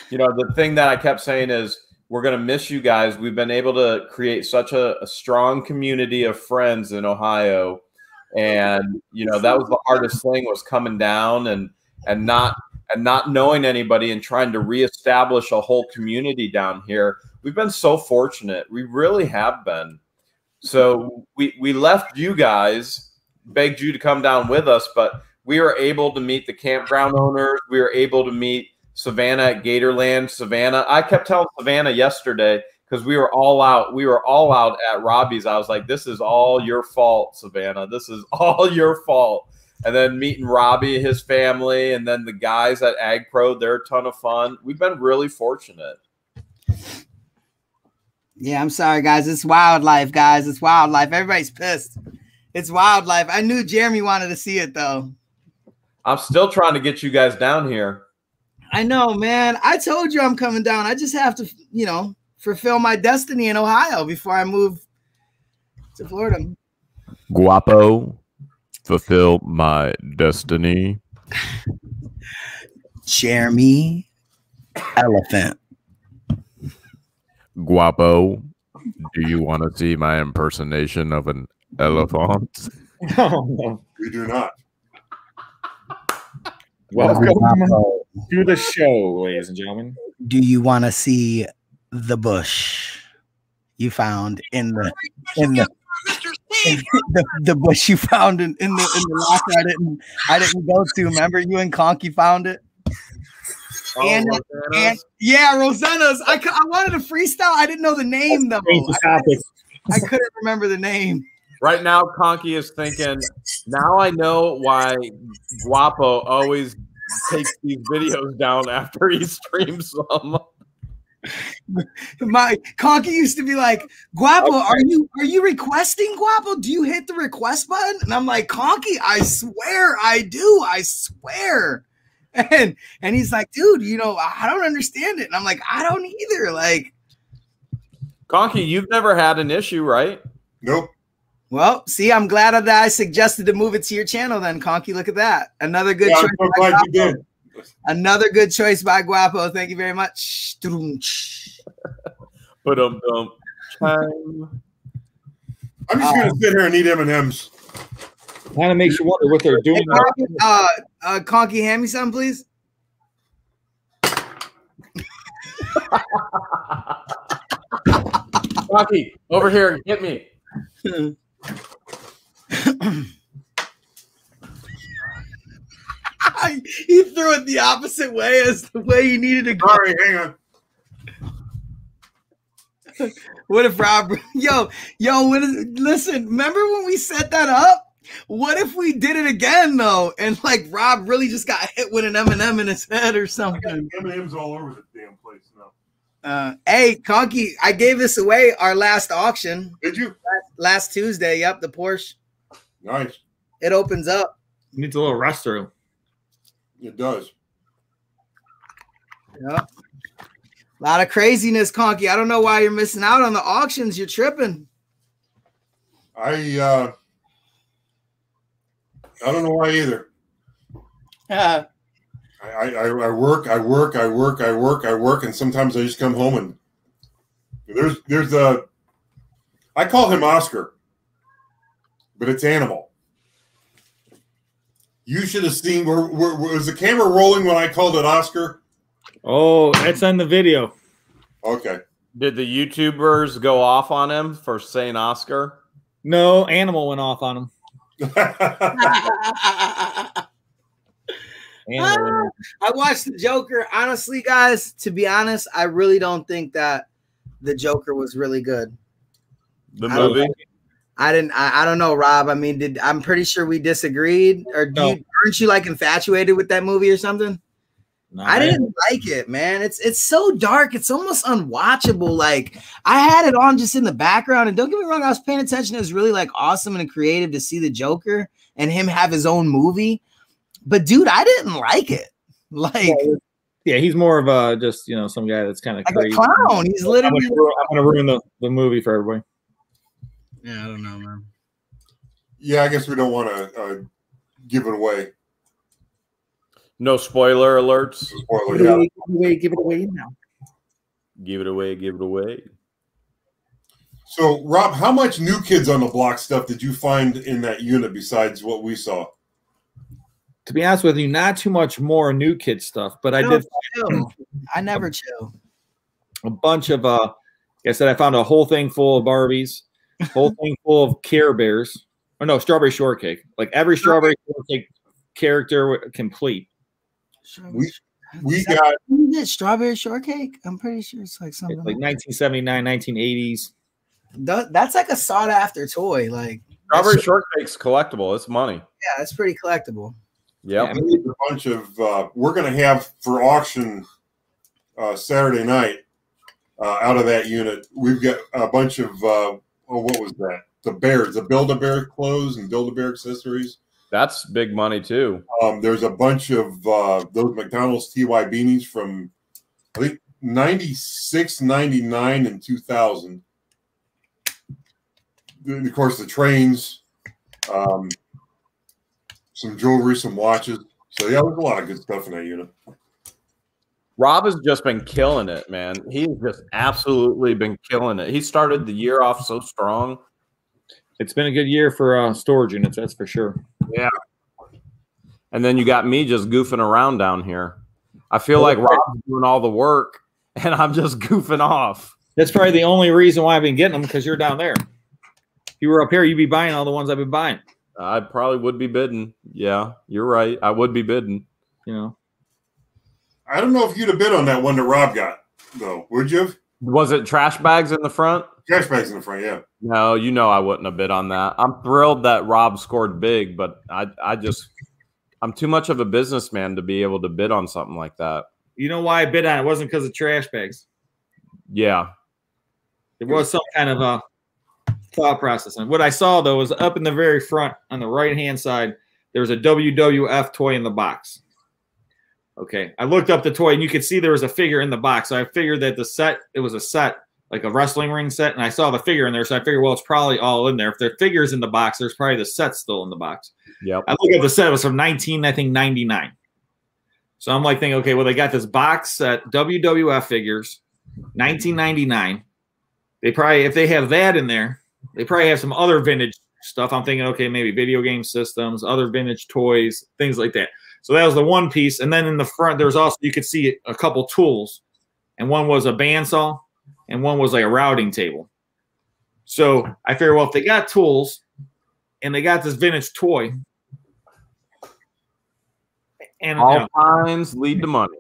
you know, the thing that I kept saying is we're going to miss you guys. We've been able to create such a strong community of friends in Ohio. And, you know, that was the hardest thing, was coming down and not knowing anybody and trying to reestablish a whole community down here. We've been so fortunate. We really have been. So we left you guys, begged you to come down with us, but we were able to meet the campground owners. We were able to meet Savannah at Gatorland. Savannah, I kept telling Savannah yesterday, because we were all out. We were all out at Robbie's. I was like, this is all your fault, Savannah. This is all your fault. And then meeting Robbie, his family, and then the guys at Ag Pro, they're a ton of fun. We've been really fortunate. Yeah, I'm sorry, guys. It's wildlife, guys. It's wildlife. Everybody's pissed. It's wildlife. I knew Jeremy wanted to see it though. I'm still trying to get you guys down here. I know, man. I told you I'm coming down. I just have to, you know, fulfill my destiny in Ohio before I move to Florida. Guapo, fulfill my destiny. Jeremy Elephant. Guapo, do you want to see my impersonation of an elephant? Oh, We do not. welcome to the show, ladies and gentlemen. Do you want to see the bush you found in the bush you found in the locker I didn't go to? Remember, you and Conky found it. Oh, And yeah, Rosanna's. I wanted to freestyle. I didn't know the name though. I couldn't remember the name. Right now, Conky is thinking, now I know why Guapo always takes these videos down after he streams them. My Conky used to be like, Guapo, Okay. are you requesting, Guapo? Do you hit the request button? And I'm like, Conky, I swear I do. I swear. And he's like, dude, you know, I don't understand it. And I'm like, I don't either. Like, Conky, you've never had an issue, right? Nope. well, see, I'm glad that I suggested to move it to your channel then, Conky. Look at that. Another good Yeah, choice. I'm so by glad you Guapo. did. Another good choice by Guapo. Thank you very much. But time. I'm just gonna sit here and eat M&Ms. Kind of makes you wonder what they're doing. Conky, hand me some, please. Conky, over here, get me. He threw it the opposite way as the way you needed to go. Sorry, hang on. What if Rob? Listen. Remember when we set that up? What if we did it again though, and like Rob really just got hit with an M&M in his head or I got something? M&Ms all over the damn place now. Hey, Conky, I gave this away our last auction Did you? last Tuesday. Yep, the Porsche. Nice. It opens up. Needs a little restroom. It does. Yep. A lot of craziness, Conky. I don't know why you're missing out on the auctions. You're tripping. I don't know why either. Yeah. I work, and sometimes I just come home and there's a. I call him Oscar, but it's Animal. You should have seen. Was the camera rolling when I called it Oscar? Oh, that's on the video. Okay. Did the YouTubers go off on him for saying Oscar? No, Animal went off on him. Animal. I watched the Joker. Honestly, guys, to be honest, I really don't think that the Joker was really good. The I don't movie? I don't know, Rob. I mean, I'm pretty sure we disagreed. Or aren't you like infatuated with that movie or something? No, I didn't like it, man. It's so dark. It's almost unwatchable. Like I had it on just in the background, and don't get me wrong, I was paying attention. It was really like awesome and creative to see the Joker and him have his own movie. But dude, I didn't like it. Like, yeah, he's more of a just some guy that's kind of like crazy. a clown. He's literally. I'm gonna ruin the movie for everybody. Yeah, I don't know, man. Yeah, I guess we don't want to give it away. No spoiler alerts. Spoiler, yeah. Give it away now. Give it away. Give it away. So, Rob, how much New Kids on the Block stuff did you find in that unit besides what we saw? To be honest with you, not too much more New Kid stuff, but I did Chill. I never chill. a bunch of like I said, I found a whole thing full of Barbies, whole thing full of Care Bears. Or no, Strawberry Shortcake. Like every Strawberry Shortcake character complete. We got Is it Strawberry Shortcake? I'm pretty sure it's like something Like 1979, 1980s. that's like a sought after toy. Like Strawberry Shortcake's collectible. It's money. yeah, it's pretty collectible. Yep. Yeah, a bunch of we're going to have for auction Saturday night out of that unit. We've got a bunch of what was that? the bears, the Build-A-Bear clothes and Build-A-Bear accessories. That's big money too. There's a bunch of those McDonald's TY beanies from, I think, 96, 99, and 2000. And of course, the trains, some jewelry, some watches. So, yeah, there's a lot of good stuff in that unit. Rob has just been killing it, man. He's just absolutely been killing it. He started the year off so strong. It's been a good year for storage units, that's for sure. Yeah. And then you got me just goofing around down here. I feel like Rob's doing all the work, and I'm just goofing off. That's probably the only reason why I've been getting them, because you're down there. If you were up here, you'd be buying all the ones I've been buying. I probably would be bidding. Yeah, you're right. I would be bidding. You know. I don't know if you'd have bid on that one that Rob got, though. Would you have? Was it trash bags in the front? Trash bags in the front, yeah. No, you know I wouldn't have bid on that. I'm thrilled that Rob scored big, but I'm too much of a businessman to be able to bid on something like that. You know why I bid on it? It wasn't because of trash bags. Yeah. There was some kind of a thought process. And what I saw, though, was up in the very front on the right-hand side, there was a WWF toy in the box. Okay. I looked up the toy, and you could see there was a figure in the box. So I figured that it was a set, like a wrestling ring set, and I saw the figure in there. So I figured, well, it's probably all in there. If there are figures in the box, there's probably the set still in the box. Yep. I looked at the set. It was from 1999. So I'm like thinking, okay, well, they got this box set, WWF figures, 1999. They probably, if they have that in there, they probably have some other vintage stuff. I'm thinking, okay, maybe video game systems, other vintage toys, things like that. So that was the one piece. And then in the front, there was also, you could see a couple tools. And one was a bandsaw, and one was like a routing table. So I figured, well, if they got tools and they got this vintage toy, and all signs lead to money.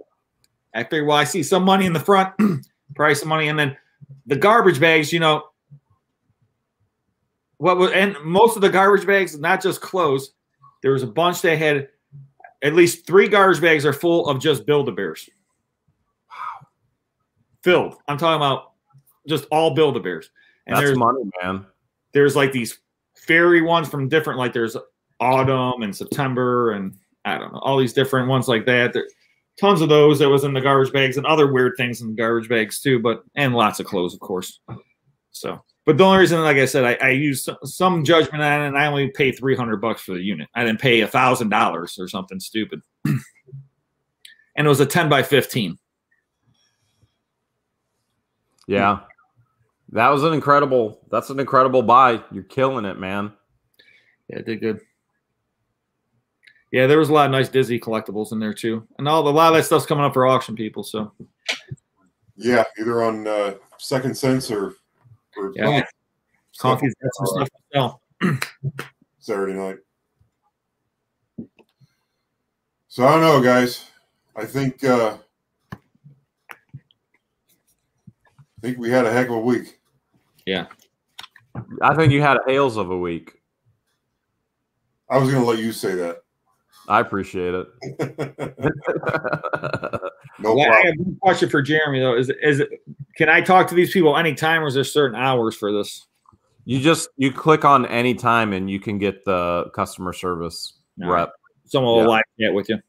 I figured, well, I see some money in the front, probably some money, and then the garbage bags, you know, and most of the garbage bags, not just clothes, there was a bunch that had at least 3 garbage bags are full of just Build-A-Bears. Wow. Filled. I'm talking about just all Build-A-Bears. And that's there's money, man. There's like these fairy ones from different, like there's autumn and September and I don't know, all these different ones like that. There tons of those that was in the garbage bags and other weird things in the garbage bags too, and lots of clothes, of course. So, but the only reason, like I said, I used some judgment on it, and I only paid $300 for the unit. I didn't pay $1,000 or something stupid. And it was a 10 by 15. Yeah. That's an incredible buy. You're killing it, man. Yeah, it did good. Yeah, there was a lot of nice Disney collectibles in there too, and a lot of that stuff's coming up for auction, people. So, yeah, either on Second Sense or yeah, Conky's got some stuff to sell Saturday night. So I don't know, guys. I think we had a heck of a week. Yeah, I think you had a Hales of a week. I was going to let you say that. I appreciate it. No well, problem. I have one question for Jeremy though. Is it? Can I talk to these people anytime, or is there certain hours for this? You click on any time and you can get the customer service rep. Someone will live chat with you.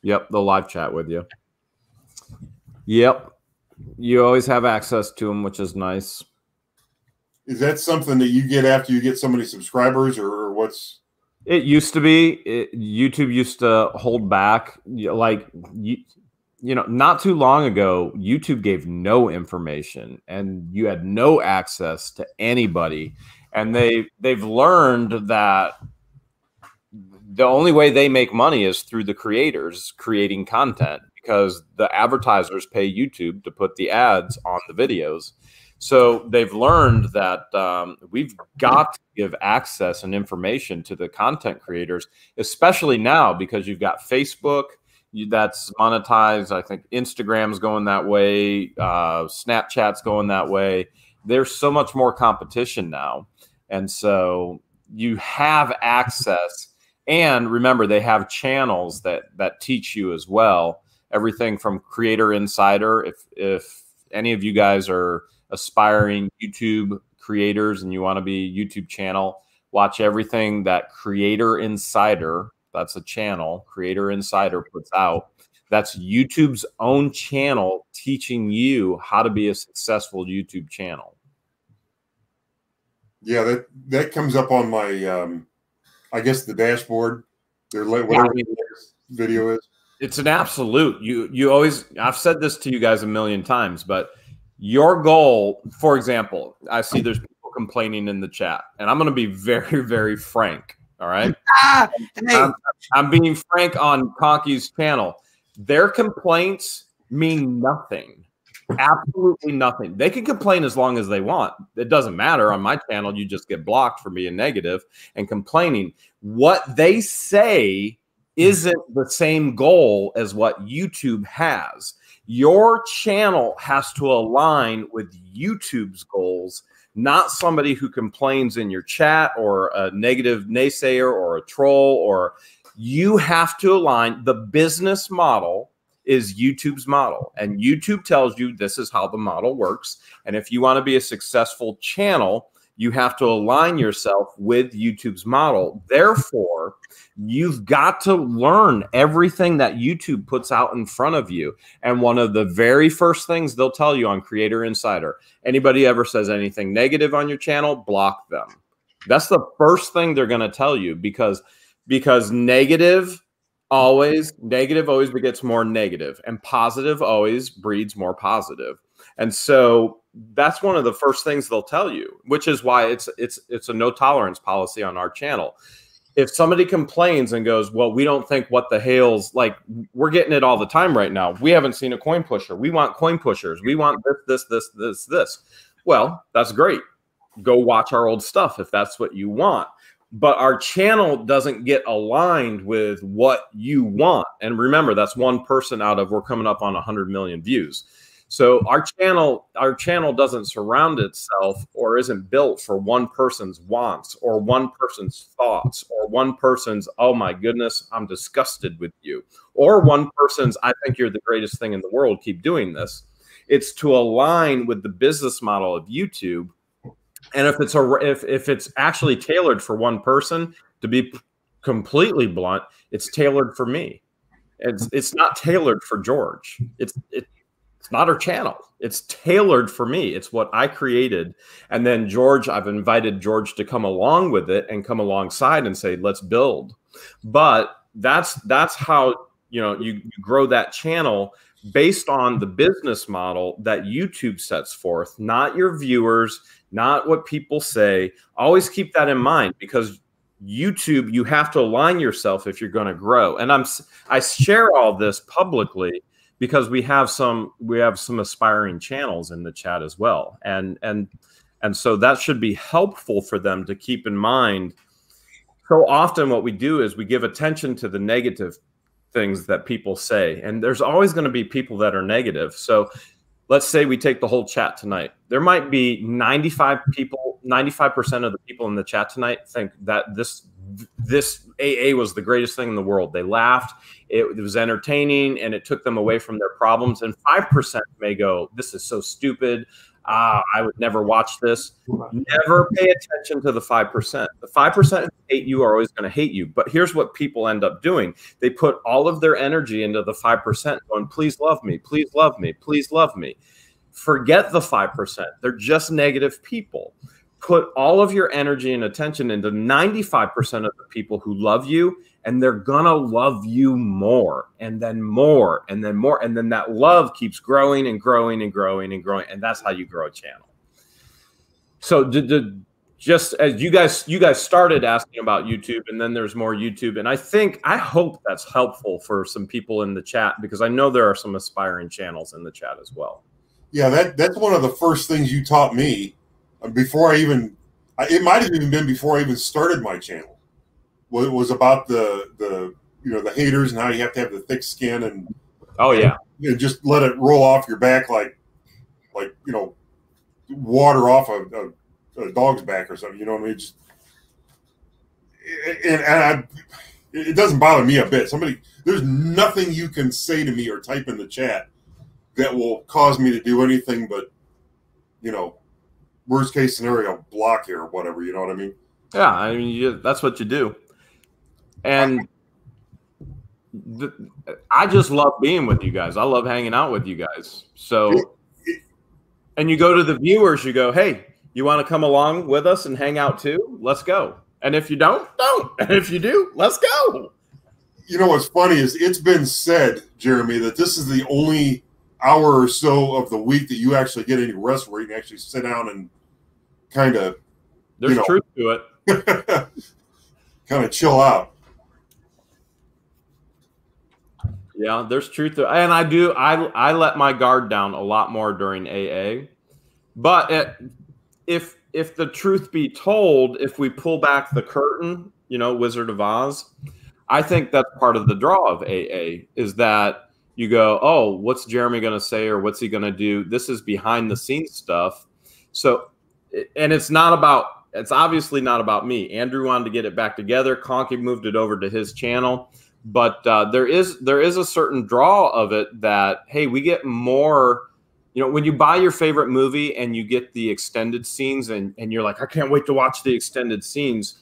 Yep, they'll live chat with you. Yep, you always have access to them, which is nice. Is that something that you get after you get so many subscribers, or what's? It used to be. YouTube used to hold back. Like, you know, not too long ago, YouTube gave no information, and you had no access to anybody. And they've learned that the only way they make money is through the creators creating content, because the advertisers pay YouTube to put the ads on the videos. So they've learned that we've got to give access and information to the content creators, especially now because you've got Facebook that's monetized. I think Instagram's going that way. Snapchat's going that way. There's so much more competition now. And so you have access. And remember, they have channels that teach you as well. Everything from Creator Insider. If any of you guys are aspiring YouTube creators and you want to be a YouTube channel, watch everything that Creator Insider, that's a channel, Creator Insider puts out. That's YouTube's own channel teaching you how to be a successful YouTube channel. Yeah, that comes up on my, I guess, the dashboard. They're whatever the next video is. It's an absolute. You always. I've said this to you guys a million times, but your goal, for example, I see there's people complaining in the chat, and I'm going to be very, very frank. All right, I'm being frank on Conky's channel. Their complaints mean nothing. Absolutely nothing. They can complain as long as they want. It doesn't matter. On my channel, you just get blocked for being negative and complaining. What they say isn't the same goal as what YouTube has. Your channel has to align with YouTube's goals, not somebody who complains in your chat or a negative naysayer or a troll. Or you have to align. The business model is YouTube's model, and YouTube tells you this is how the model works. And if you want to be a successful channel, you have to align yourself with YouTube's model. Therefore, you've got to learn everything that YouTube puts out in front of you. And one of the very first things they'll tell you on Creator Insider, anybody ever says anything negative on your channel, block them. That's the first thing they're going to tell you, because negative always begets more negative, and positive always breeds more positive. And so that's one of the first things they'll tell you, which is why it's a no tolerance policy on our channel. If somebody complains and goes, well, we don't think what the Hales, like, we're getting it all the time right now. We haven't seen a coin pusher. We want coin pushers. We want this. Well, that's great. Go watch our old stuff if that's what you want. But our channel doesn't get aligned with what you want. And remember, that's one person out of, we're coming up on 100 million views. So our channel doesn't surround itself or isn't built for one person's wants or one person's thoughts or one person's, oh my goodness, I'm disgusted with you, or one person's, I think you're the greatest thing in the world, keep doing this. It's to align with the business model of YouTube. And if it's actually tailored for one person, to be completely blunt, it's tailored for me. It's not tailored for George. It's not our channel. It's tailored for me. It's what I created. And then George, I've invited George to come along with it and come alongside and say, let's build. But that's how, you grow that channel based on the business model that YouTube sets forth, not your viewers, not what people say. Always keep that in mind, because YouTube, you have to align yourself if you're going to grow. And I share all this publicly because we have some aspiring channels in the chat as well. And so that should be helpful for them to keep in mind. So often what we do is we give attention to the negative things that people say. And there's always going to be people that are negative. So let's say we take the whole chat tonight. There might be 95% of the people in the chat tonight think that this AA was the greatest thing in the world. They laughed, it was entertaining, and it took them away from their problems. And 5% may go, this is so stupid. I would never watch this. Never pay attention to the 5%. The 5% who hate you are always going to hate you. But here's what people end up doing. They put all of their energy into the 5%, going, please love me, please love me, please love me. Forget the 5%. They're just negative people. Put all of your energy and attention into 95% of the people who love you, and they're gonna love you more, and then more, and then more, and then that love keeps growing and growing and growing and growing, and that's how you grow a channel. So just as you guys started asking about YouTube, and then there's more YouTube, and I hope that's helpful for some people in the chat, because I know there are some aspiring channels in the chat as well. Yeah, that's one of the first things you taught me. Before it might have even been before I even started my channel. It was about the haters and how you have to have the thick skin and just let it roll off your back like water off a dog's back or something. You know what I mean? It doesn't bother me a bit. There's nothing you can say to me or type in the chat that will cause me to do anything but worst case scenario, block here or whatever. You know what I mean? Yeah, I mean, that's what you do. And I just love being with you guys. I love hanging out with you guys. So, and you go to the viewers, you go, hey, you want to come along with us and hang out too? Let's go. And if you don't. And if you do, let's go. You know what's funny is it's been said, Jeremy, that this is the only hour or so of the week that you actually get any rest where you can actually sit down and kind of, there's truth to it. kind of chill out. Yeah, there's truth to it. And I do. I let my guard down a lot more during AA. But if the truth be told, if we pull back the curtain, Wizard of Oz, I think that's part of the draw of AA is that you go, oh, what's Jeremy going to say or what's he going to do? This is behind the scenes stuff. So, and it's obviously not about me. Andrew wanted to get it back together. Conky moved it over to his channel. But there is a certain draw of it that, hey, we get more, when you buy your favorite movie and you get the extended scenes and you're like, I can't wait to watch the extended scenes.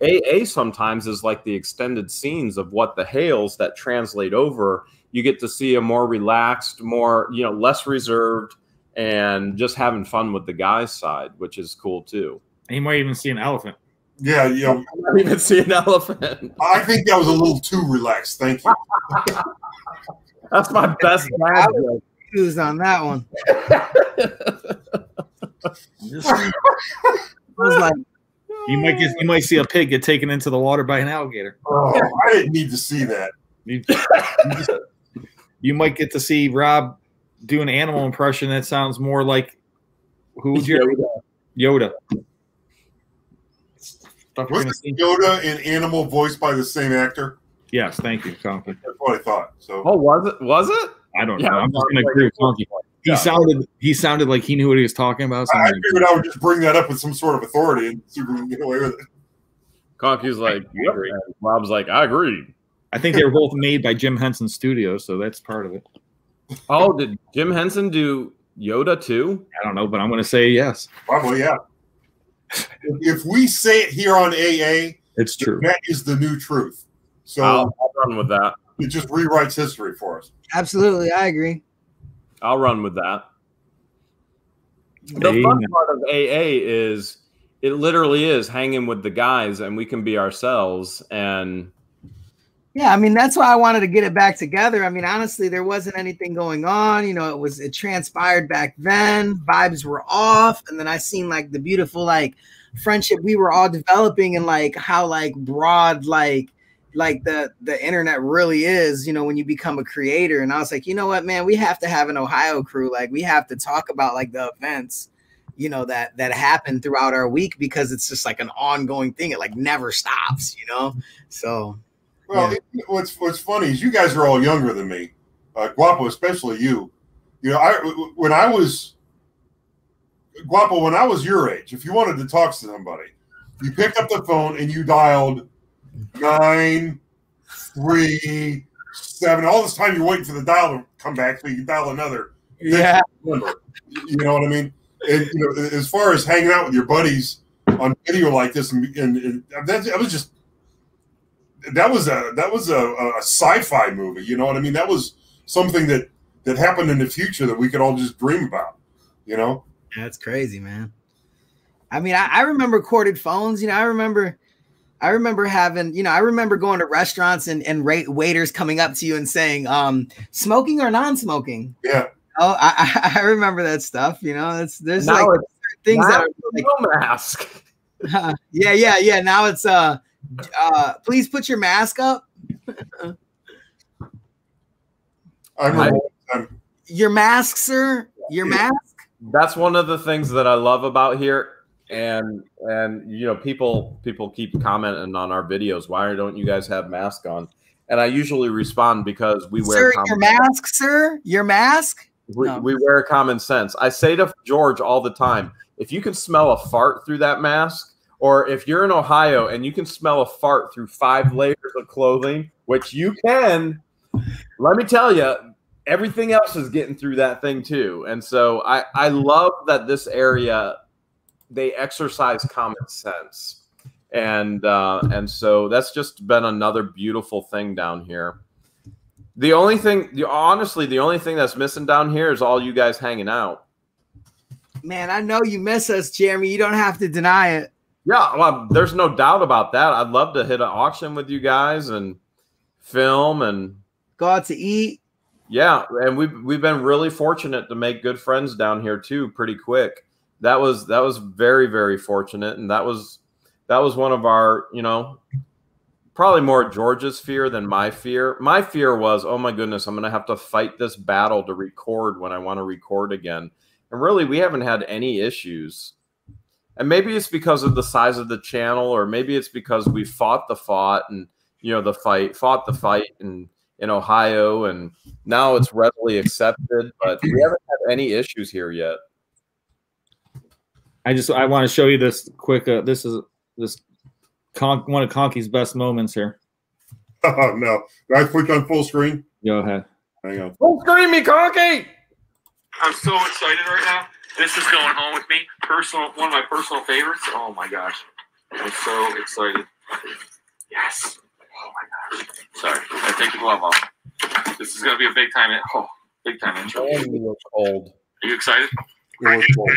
AA sometimes is like the extended scenes of what the Hales that translate over. You get to see a more relaxed, more, less reserved and just having fun with the guy's side, which is cool too. And you might even see an elephant. Yeah, I might even see an elephant. I think that was a little too relaxed. Thank you. That's my best dad joke. Who's on that one? I was like, you might see a pig get taken into the water by an alligator. Oh, I didn't need to see that. You might get to see Rob do an animal impression that sounds more like Yoda. Wasn't Yoda an animal voiced by the same actor? Yes, thank you, Conky. That's what I thought. So, oh, was it? I don't know. I'm just going to agree with Conky. He sounded like he knew what he was talking about. I figured I would just bring that up with some sort of authority and see if we can get away with it. Conky's like, yep. Rob's like, I agree. I think they were both made by Jim Henson Studios, so that's part of it. Oh, did Jim Henson do Yoda too? I don't know, but I'm going to say yes. Probably, yeah. If we say it here on AA, it's true. That is the new truth. So I'll run with that. It just rewrites history for us. Absolutely, I agree. I'll run with that. The fun part of AA is it literally is hanging with the guys, and we can be ourselves. And yeah, I mean, that's why I wanted to get it back together. I mean, honestly, there wasn't anything going on. It transpired back then. Vibes were off. And then I seen like the beautiful friendship we were all developing and how broad the internet really is, when you become a creator. And I was like, you know what, man, we have to have an Ohio crew. We have to talk about the events, that happen throughout our week, because it's just an ongoing thing. It never stops, So well, yeah. What's funny is you guys are all younger than me, Guapo, especially you. When I was your age, if you wanted to talk to somebody, you picked up the phone and you dialed 937. All this time you're waiting for the dial to come back so you can dial another. Yeah, number. You know what I mean? And as far as hanging out with your buddies on video like this, and that was a sci-fi movie. You know what I mean? That was something that happened in the future that we could all just dream about. That's crazy, man. I mean, I remember corded phones. I remember having, I remember going to restaurants and waiters coming up to you and saying, smoking or non-smoking. Yeah. Oh, I remember that stuff. There's things that are no mask. Yeah. Now it's please put your mask up. Your mask, sir. Your mask. That's one of the things that I love about here. And people keep commenting on our videos. Why don't you guys have masks on? And I usually respond because we wear your mask, sir. Your mask. We wear common sense. I say to George all the time, if you can smell a fart through that mask, or if you're in Ohio and you can smell a fart through 5 layers of clothing, which you can, let me tell you, everything else is getting through that thing too. And so I love that this area they exercise common sense. And so that's just been another beautiful thing down here. The only thing, honestly, the only thing that's missing down here is all you guys hanging out. Man, I know you miss us, Jeremy. You don't have to deny it. Yeah, well, there's no doubt about that. I'd love to hit an auction with you guys and film and go out to eat. Yeah, and we've been really fortunate to make good friends down here too, pretty quick. That was very, very fortunate, and that was one of our, you know, probably more George's fear than my fear. My fear was, oh my goodness, I'm going to have to fight this battle to record when I want to record again. And really, we haven't had any issues. And maybe it's because of the size of the channel, or maybe it's because we fought the fight in Ohio, and now it's readily accepted. But we haven't had any issues here yet. I want to show you this quick. This is one of Conky's best moments here. Oh no! Did I click on full screen? Go ahead. Hang on. Full screen me, Conky! I'm so excited right now. This is going home with me. One of my personal favorites. Oh my gosh. I'm so excited. Yes. Oh my gosh. Sorry. I take the glove off. This is gonna be a big time intro. Oh, you look cold. Are you excited? I don't know what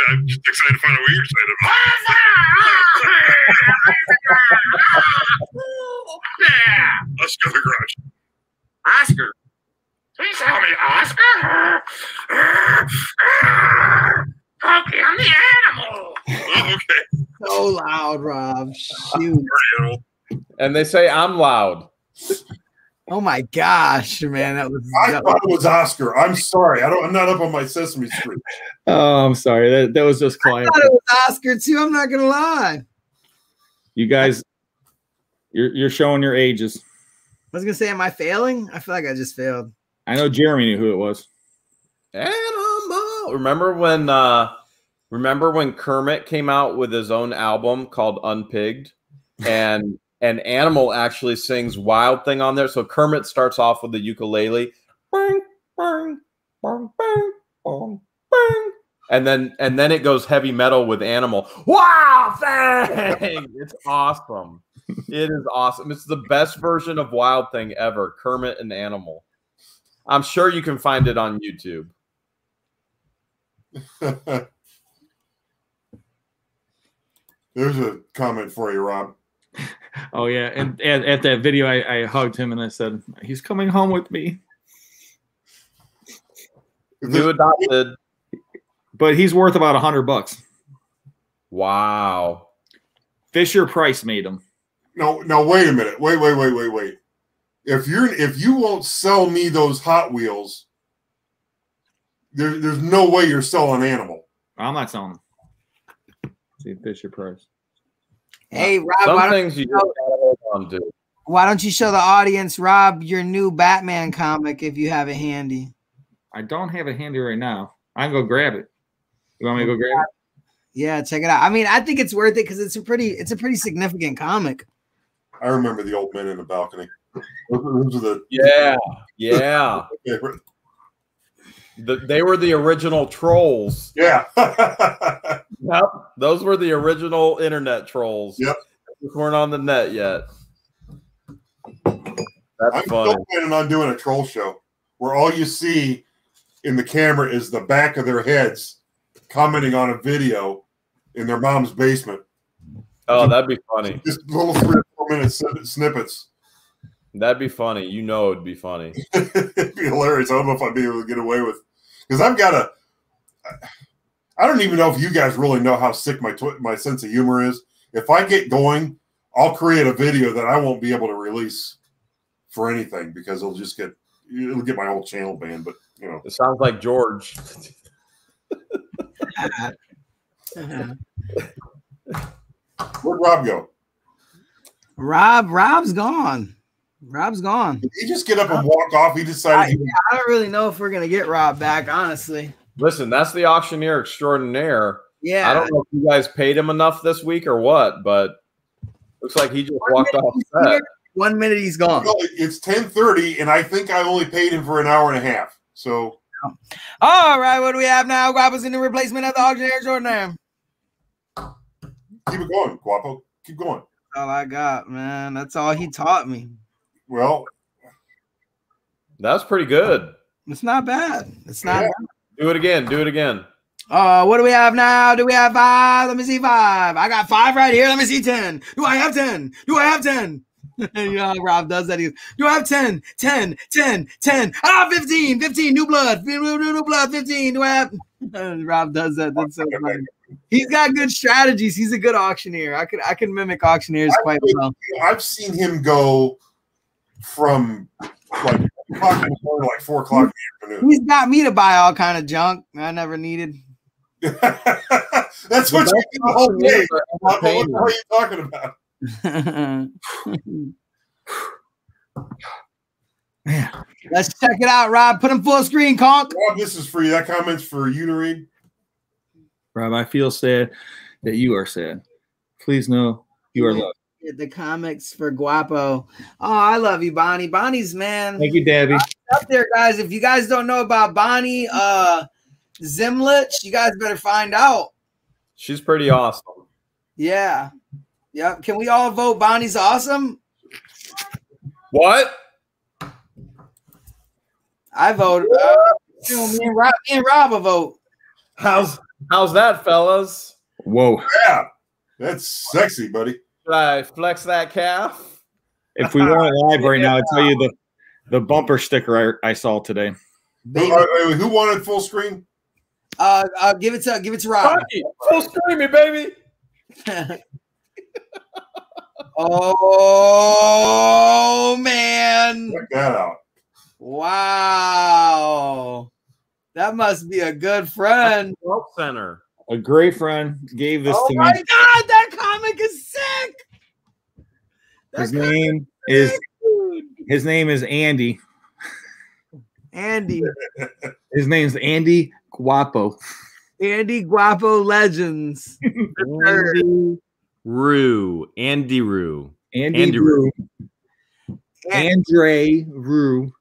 I'm just excited to find out what you're excited about. Yeah. Let's go to the garage. Oscar. Please tell me, Oscar. Okay, I'm the animal. Oh, okay. So loud, Rob. Shoot. And they say I'm loud. Oh my gosh, man, I thought it was Oscar. I'm sorry. I'm not up on my Sesame Street. Oh, I'm sorry. That was just I quiet. thought it was Oscar too. I'm not gonna lie. You guys, you're showing your ages. I was gonna say, am I failing? I feel like I just failed. I know Jeremy knew who it was. Animal. Remember when Kermit came out with his own album called Unpigged, and Animal actually sings Wild Thing on there. So Kermit starts off with the ukulele, bang, bang, bang, bang, bang, bang, and then it goes heavy metal with Animal. Wow, Thing! It's awesome. It is awesome. It's the best version of Wild Thing ever. Kermit and Animal. I'm sure you can find it on YouTube. There's a comment for you, Rob. Oh yeah, and at that video, I hugged him and I said, "He's coming home with me." New adopted, but he's worth about $100. Wow. Fisher Price made him. No, wait a minute. Wait. If you won't sell me those Hot Wheels, there's no way you're selling Animal. I'm not selling them. See Fisher Price. Hey, Rob, Some things you just gotta hold on to. why don't you show the audience, Rob, your new Batman comic if you have it handy? I don't have it handy right now. I can go grab it. You want me to go grab it? Yeah, check it out. I mean, I think it's worth it because it's a pretty significant comic. I remember the old men in the balcony. Those are the Yeah. They were the original trolls. Yeah. Yep. Those were the original internet trolls. Yep. We weren't on the net yet. That's I'm funny. still planning on doing a troll show where all you see in the camera is the back of their heads commenting on a video in their mom's basement. Oh, that'd be funny. Just little 3 or 4 minute snippets. That'd be funny. You know it'd be funny. It'd be hilarious. I don't know if I'd be able to get away with, because I don't even know if you guys really know how sick my sense of humor is. If I get going, I'll create a video that I won't be able to release for anything because it'll get my whole channel banned. But you know, It sounds like George. Where'd Rob go? Rob's gone. Rob's gone. Did he just get up and walk off? He decided. I don't really know if we're gonna get Rob back, honestly. Listen, that's the auctioneer extraordinaire. Yeah. I don't know if you guys paid him enough this week or what, but looks like he just walked off set. 1 minute he's gone. It's 10:30, and I think I only paid him for an hour and a half. So All right, what do we have now? Guapo's in the replacement of the auctioneer extraordinaire. Keep it going, Guapo. Keep going. That's all I got, man. That's all he taught me. Well, That's pretty good. It's not bad. It's not bad. Do it again. Do it again. What do we have now? Do we have 5? Let me see 5. I got 5 right here. Let me see 10. Do I have 10? Do I have 10? You know how Rob does that? He goes, do I have 10? 10, 10, 10. Ah, 15, 15. New blood. New blood. 15. Do I have? Rob does that. That's so funny. He's got good strategies. He's a good auctioneer. I can mimic auctioneers quite well. I've seen him go from like 4 o'clock in the afternoon. He's got me to buy all kind of junk I never needed. That's what you do the whole day. What are you talking about? Let's check it out, Rob. Put him full screen, Conk. Rob, this is for you. That comment's for you to read. Rob, I feel sad that you are sad. Please know you are loved. The comics for Guapo. Oh, I love you, Bonnie. Bonnie's, man. Thank you, Debbie. Up there, guys. If you guys don't know about Bonnie Zimlich, you guys better find out. She's pretty awesome. Yeah. Yep. Can we all vote Bonnie's awesome? What? I vote. Me and Rob will vote. How's that, fellas? Whoa. Yeah. That's sexy, buddy. Should I flex that calf? If we weren't live right now, I'd tell you the bumper sticker I saw today. Who wanted full screen? Give it to Rob. Conky, full screen me, baby. Oh man. Check that out. Wow. That must be a good friend. Help center. A great friend gave this to me. Oh my God, that comic is sick. His name is Andy. Andy. His name's Andy Guapo. Andy Guapo Legends. Andy Rue. Andy Rue. Andre Rue.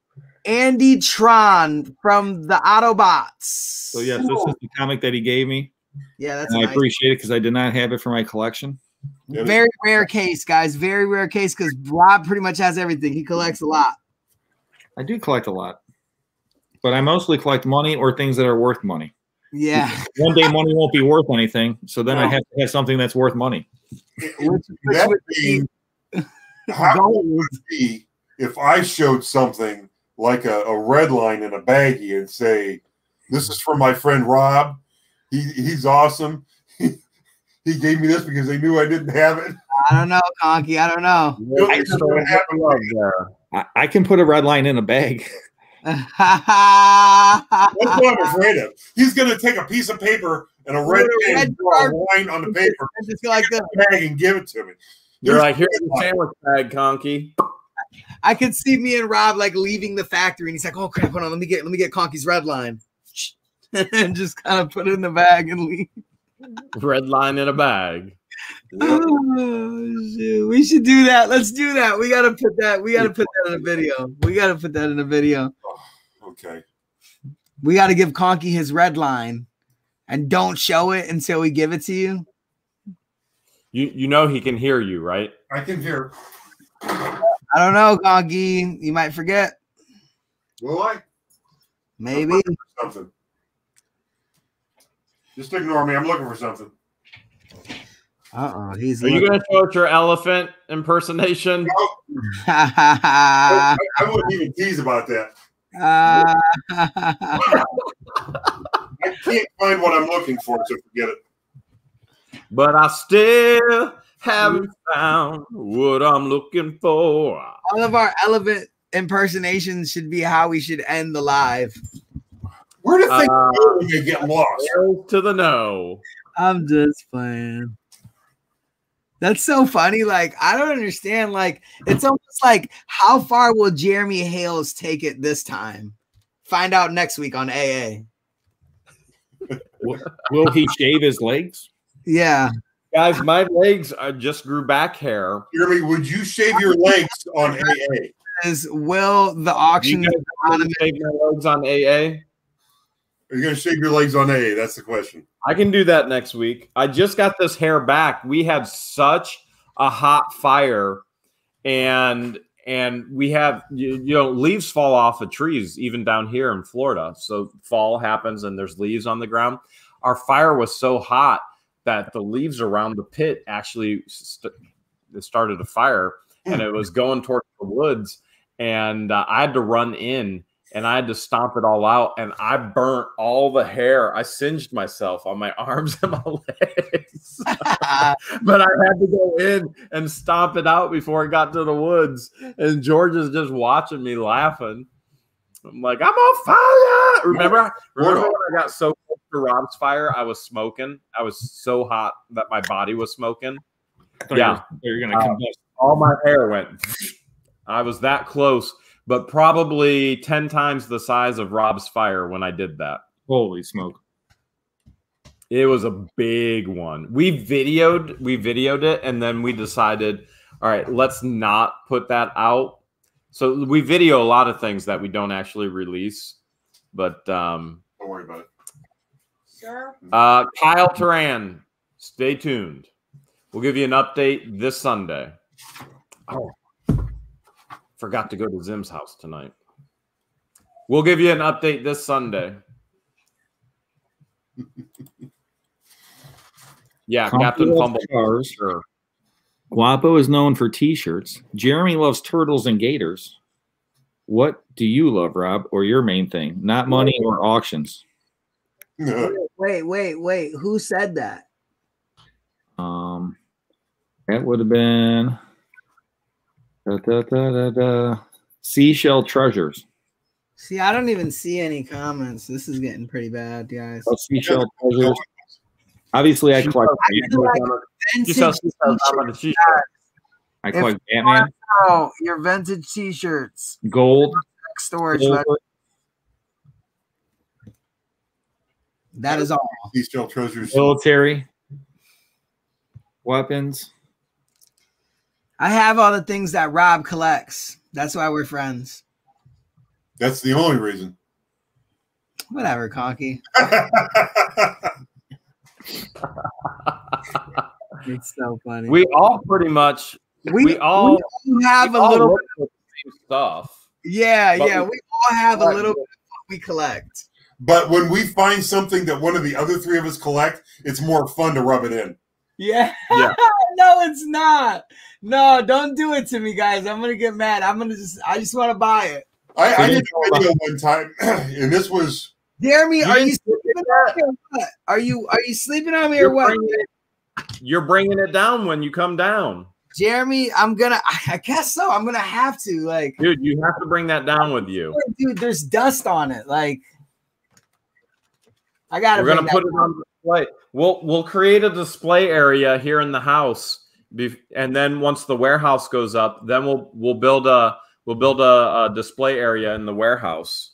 Andy Tron from the Autobots. So yes, this is the comic that he gave me. Yeah, that's and nice. I appreciate it because I did not have it for my collection. Very rare case, guys. Very rare case because Rob pretty much has everything. He collects a lot. I do collect a lot, but I mostly collect money or things that are worth money. Yeah. One day money won't be worth anything, so then I have to have something that's worth money. That being, how would it be if I showed something like a red line in a baggie and say, "This is for my friend Rob. He's awesome. He gave me this because they knew I didn't have it." I don't know, Conky. I don't know. I can put a red line in a bag. That's what I'm afraid of. He's going to take a piece of paper and a red pen and draw a line on the paper, just like this, bag and give it to me. You're like, here's the sandwich bag, Conky. I could see me and Rob like leaving the factory, and he's like, "Oh crap, hold on, let me get Conky's red line," and just kind of put it in the bag and leave. Red line in a bag. Oh, shoot. We should do that. Let's do that. We gotta put that. We gotta put that in a video. We gotta put that in a video. Oh, okay. We gotta give Conky his red line, and don't show it until we give it to you. You know he can hear you, right? I can hear. I don't know, Conky. You might forget. Will I? Maybe. Something. Just ignore me. I'm looking for something. He's. Are you going to show us your elephant impersonation? No. I wouldn't even tease about that. I can't find what I'm looking for, so forget it. But I still haven't found what I'm looking for. All of our elephant impersonations should be how we should end the live. Where do things go when they get lost? To the no. I'm just playing. That's so funny. Like, I don't understand. Like, it's almost like, how far will Jeremy Hales take it this time? Find out next week on AA. Will he shave his legs? Yeah. Guys, my legs just grew back hair. Jeremy, would you shave your legs on AA? Will the auction shave my legs on AA? Are you going to shave your legs on A? That's the question. I can do that next week. I just got this hair back. We had such a hot fire, and we have leaves fall off of trees even down here in Florida. So fall happens and there's leaves on the ground. Our fire was so hot that the leaves around the pit actually started a fire, and it was going towards the woods. And I had to run in. And I had to stomp it all out, and I burnt all the hair. I singed myself on my arms and my legs. But I had to go in and stomp it out before it got to the woods. And George is just watching me laughing. I'm like, I'm on fire. Remember when I got so close to Rob's fire, I was smoking. I was so hot that my body was smoking. Yeah. You're going to combust. All my hair went. I was that close. But probably 10 times the size of Rob's fire when I did that. Holy smoke. It was a big one. We videoed it, and then we decided, all right, let's not put that out. So we video a lot of things that we don't actually release. But don't worry about it. Sure. Kyle Turan, stay tuned. We'll give you an update this Sunday. Oh. Forgot to go to Zim's house tonight. We'll give you an update this Sunday. Yeah, Captain Fumble. Sure. Guapo is known for T-shirts. Jeremy loves turtles and gators. What do you love, Rob, or your main thing? Not money or auctions. Wait. Who said that? That would have been... Seashell treasures. See, I don't even see any comments. This is getting pretty bad, guys. Seashell treasures. Obviously, I collect. I collect Batman. Oh, your vintage T-shirts. Gold. Storage. That is all. Seashell treasures. Military. Weapons. I have all the things that Rob collects. That's why we're friends. That's the only reason. Whatever, Conky. It's so funny. We all pretty much we all have a little bit of the same stuff. Yeah. We all have a little bit of what we collect. But when we find something that one of the other three of us collect, it's more fun to rub it in. Yeah. No, it's not. No, don't do it to me, guys. I'm gonna get mad. I just want to buy it. I did a video one time, and this was Jeremy. Are you sleeping on me or what? Are you sleeping on me or what? You're bringing it down when you come down, Jeremy. I guess so. I'm gonna have to, dude. You have to bring that down with you, dude. There's dust on it. I gotta. We're gonna put it on display. We'll create a display area here in the house, and then once the warehouse goes up, then we'll build a display area in the warehouse.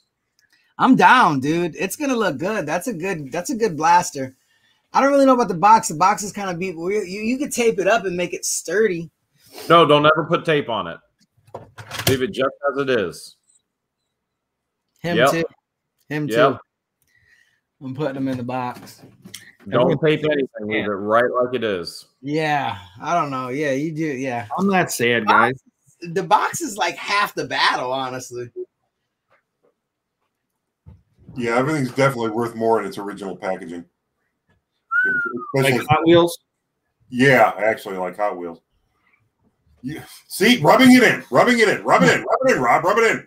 I'm down, dude. It's gonna look good. That's a good blaster. I don't really know about the box. The box is kind of beat. You could tape it up and make it sturdy. No, don't ever put tape on it. Leave it just as it is. Him too. I'm putting them in the box. Don't tape anything. Leave it right like it is. Yeah, I don't know. Yeah, you do. Yeah, I'm not sad, guys. The box is like half the battle, honestly. Yeah, everything's definitely worth more in its original packaging. Like Hot Wheels? Yeah, I actually like Hot Wheels. See, rubbing it in, Rob, rub it in.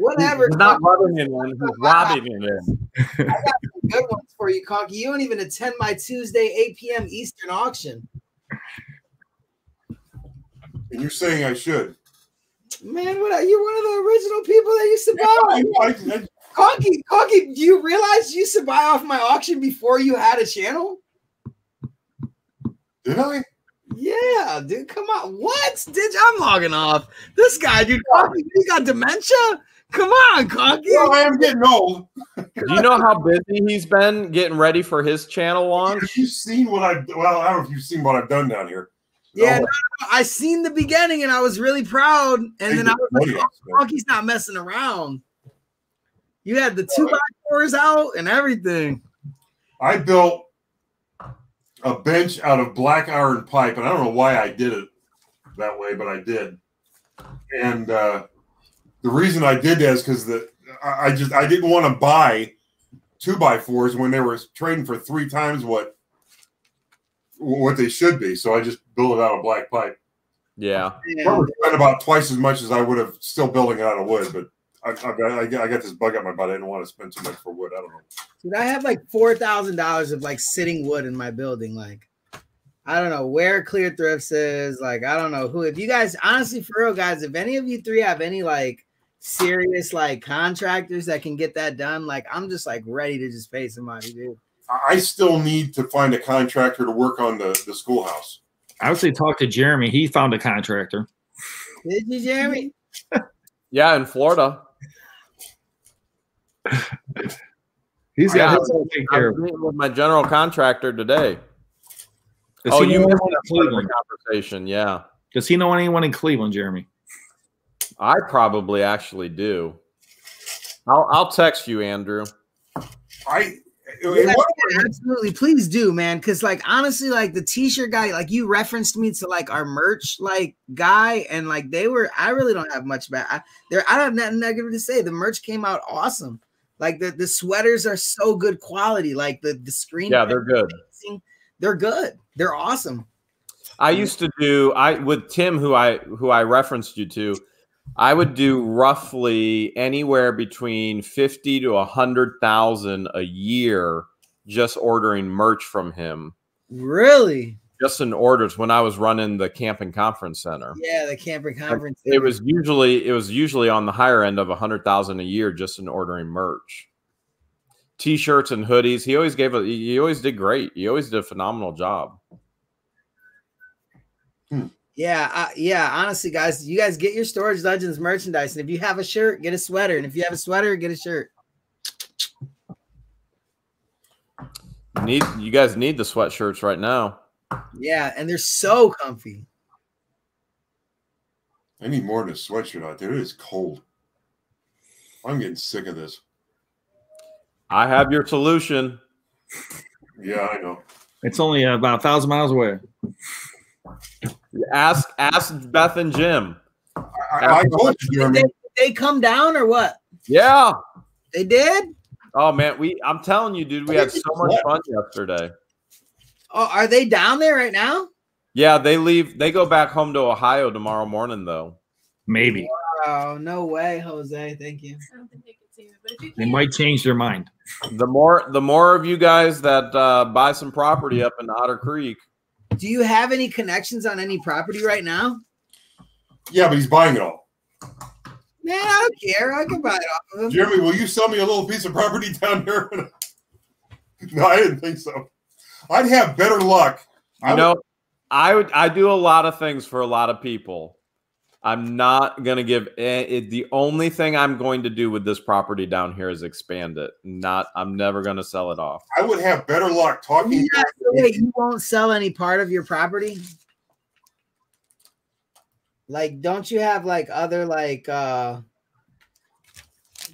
Whatever. He's not rubbing it in, he's robbing it in. I got some good ones for you, Conky. You don't even attend my Tuesday 8 p.m. Eastern auction. And you're saying I should. Man, you're one of the original people that used to buy. Conky, do you realize you used to buy off my auction before you had a channel? Did I? Yeah, dude, come on. What? I'm logging off. This guy, dude, Conky, he got dementia? Come on, Conky. Well, I am getting old. Do you know how busy he's been getting ready for his channel launch? Have you seen what I don't know if you've seen what I've done down here. Yeah, no, I seen the beginning and I was really proud. And then I was like, Conky's not messing around. You had the 2x4s out and everything. I built a bench out of black iron pipe, and I don't know why I did it that way, but I did. And the reason I did that is because I didn't want to buy 2x4s when they were trading for 3 times what they should be. So I just built it out of black pipe. Yeah. Probably spent about twice as much as I would have still building it out of wood, but I got this bug up my butt. I didn't want to spend too much for wood. I don't know. Dude, I have like $4,000 of like sitting wood in my building. Like, I don't know where Clear Thrifts is. Like, I don't know who. If you guys, honestly, for real, guys, if any of you 3 have any like serious like contractors that can get that done, like, I'm just like ready to just pay somebody, dude. I still need to find a contractor to work on the schoolhouse. I would say talk to Jeremy. He found a contractor. Did you, Jeremy? Yeah, in Florida. He's got his I'm take care of. meeting with my general contractor today. Does Oh, he you know missed anyone in that part of the Cleveland? conversation. Yeah, Does he know anyone in Cleveland, Jeremy? I probably actually do. I'll text you, Andrew. Yeah, absolutely, please do, man. Because like honestly, like the t-shirt guy, like you referenced me to like our merch like guy, and like they were. I really don't have much bad. I don't have nothing negative to say. The merch came out awesome. Like the sweaters are so good quality. Like the screen. Yeah, they're good. They're good. They're awesome. I used to do with Tim, who I referenced you to. I would do roughly anywhere between 50 to 100,000 a year just ordering merch from him. Really? Just in orders when I was running the camping conference center. Yeah, the camping conference. It was usually on the higher end of 100,000 a year just in ordering merch. T-shirts and hoodies. He always did great. He always did a phenomenal job. Yeah. Honestly, guys, you guys get your Storage Legends merchandise, and if you have a shirt, get a sweater, and if you have a sweater, get a shirt. You guys need the sweatshirts right now. Yeah, and they're so comfy. I need more than a sweatshirt out there. It is cold. I'm getting sick of this. I have your solution. Yeah, I know. It's only about 1,000 miles away. Ask Beth and Jim. I told you, Jeremy. Did they come down or what? Yeah. They did? Oh man, I'm telling you, dude, we had so much fun yesterday. Oh, are they down there right now? Yeah, they leave. They go back home to Ohio tomorrow morning, though. Maybe. Oh, no way, Jose. Thank you. I don't think they could see it, but if you They can, might change their mind. The more of you guys that buy some property up in Otter Creek. Do you have any connections on any property right now? Yeah, but he's buying it all. Man, I don't care. I can buy it off of him. Jeremy, will you sell me a little piece of property down there? No, I didn't think so. I'd have better luck. I do a lot of things for a lot of people. I'm not going to give it. The only thing I'm going to do with this property down here is expand it. I'm never going to sell it off. I would have better luck talking. Yeah, so wait, you won't sell any part of your property? Like, don't you have like other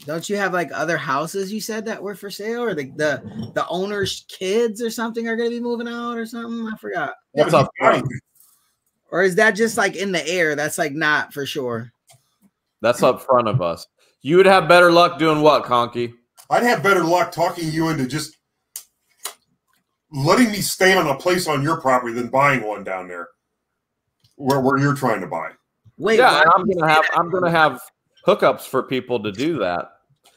other houses you said that were for sale, or the owner's kids or something are going to be moving out or something? I forgot. What's up? Or is that just like in the air? That's like not for sure. That's up front of us. You would have better luck doing what, Conky? I'd have better luck talking you into just letting me stay on a place on your property than buying one down there where you're trying to buy. Wait, yeah, I'm gonna have hookups for people to do that.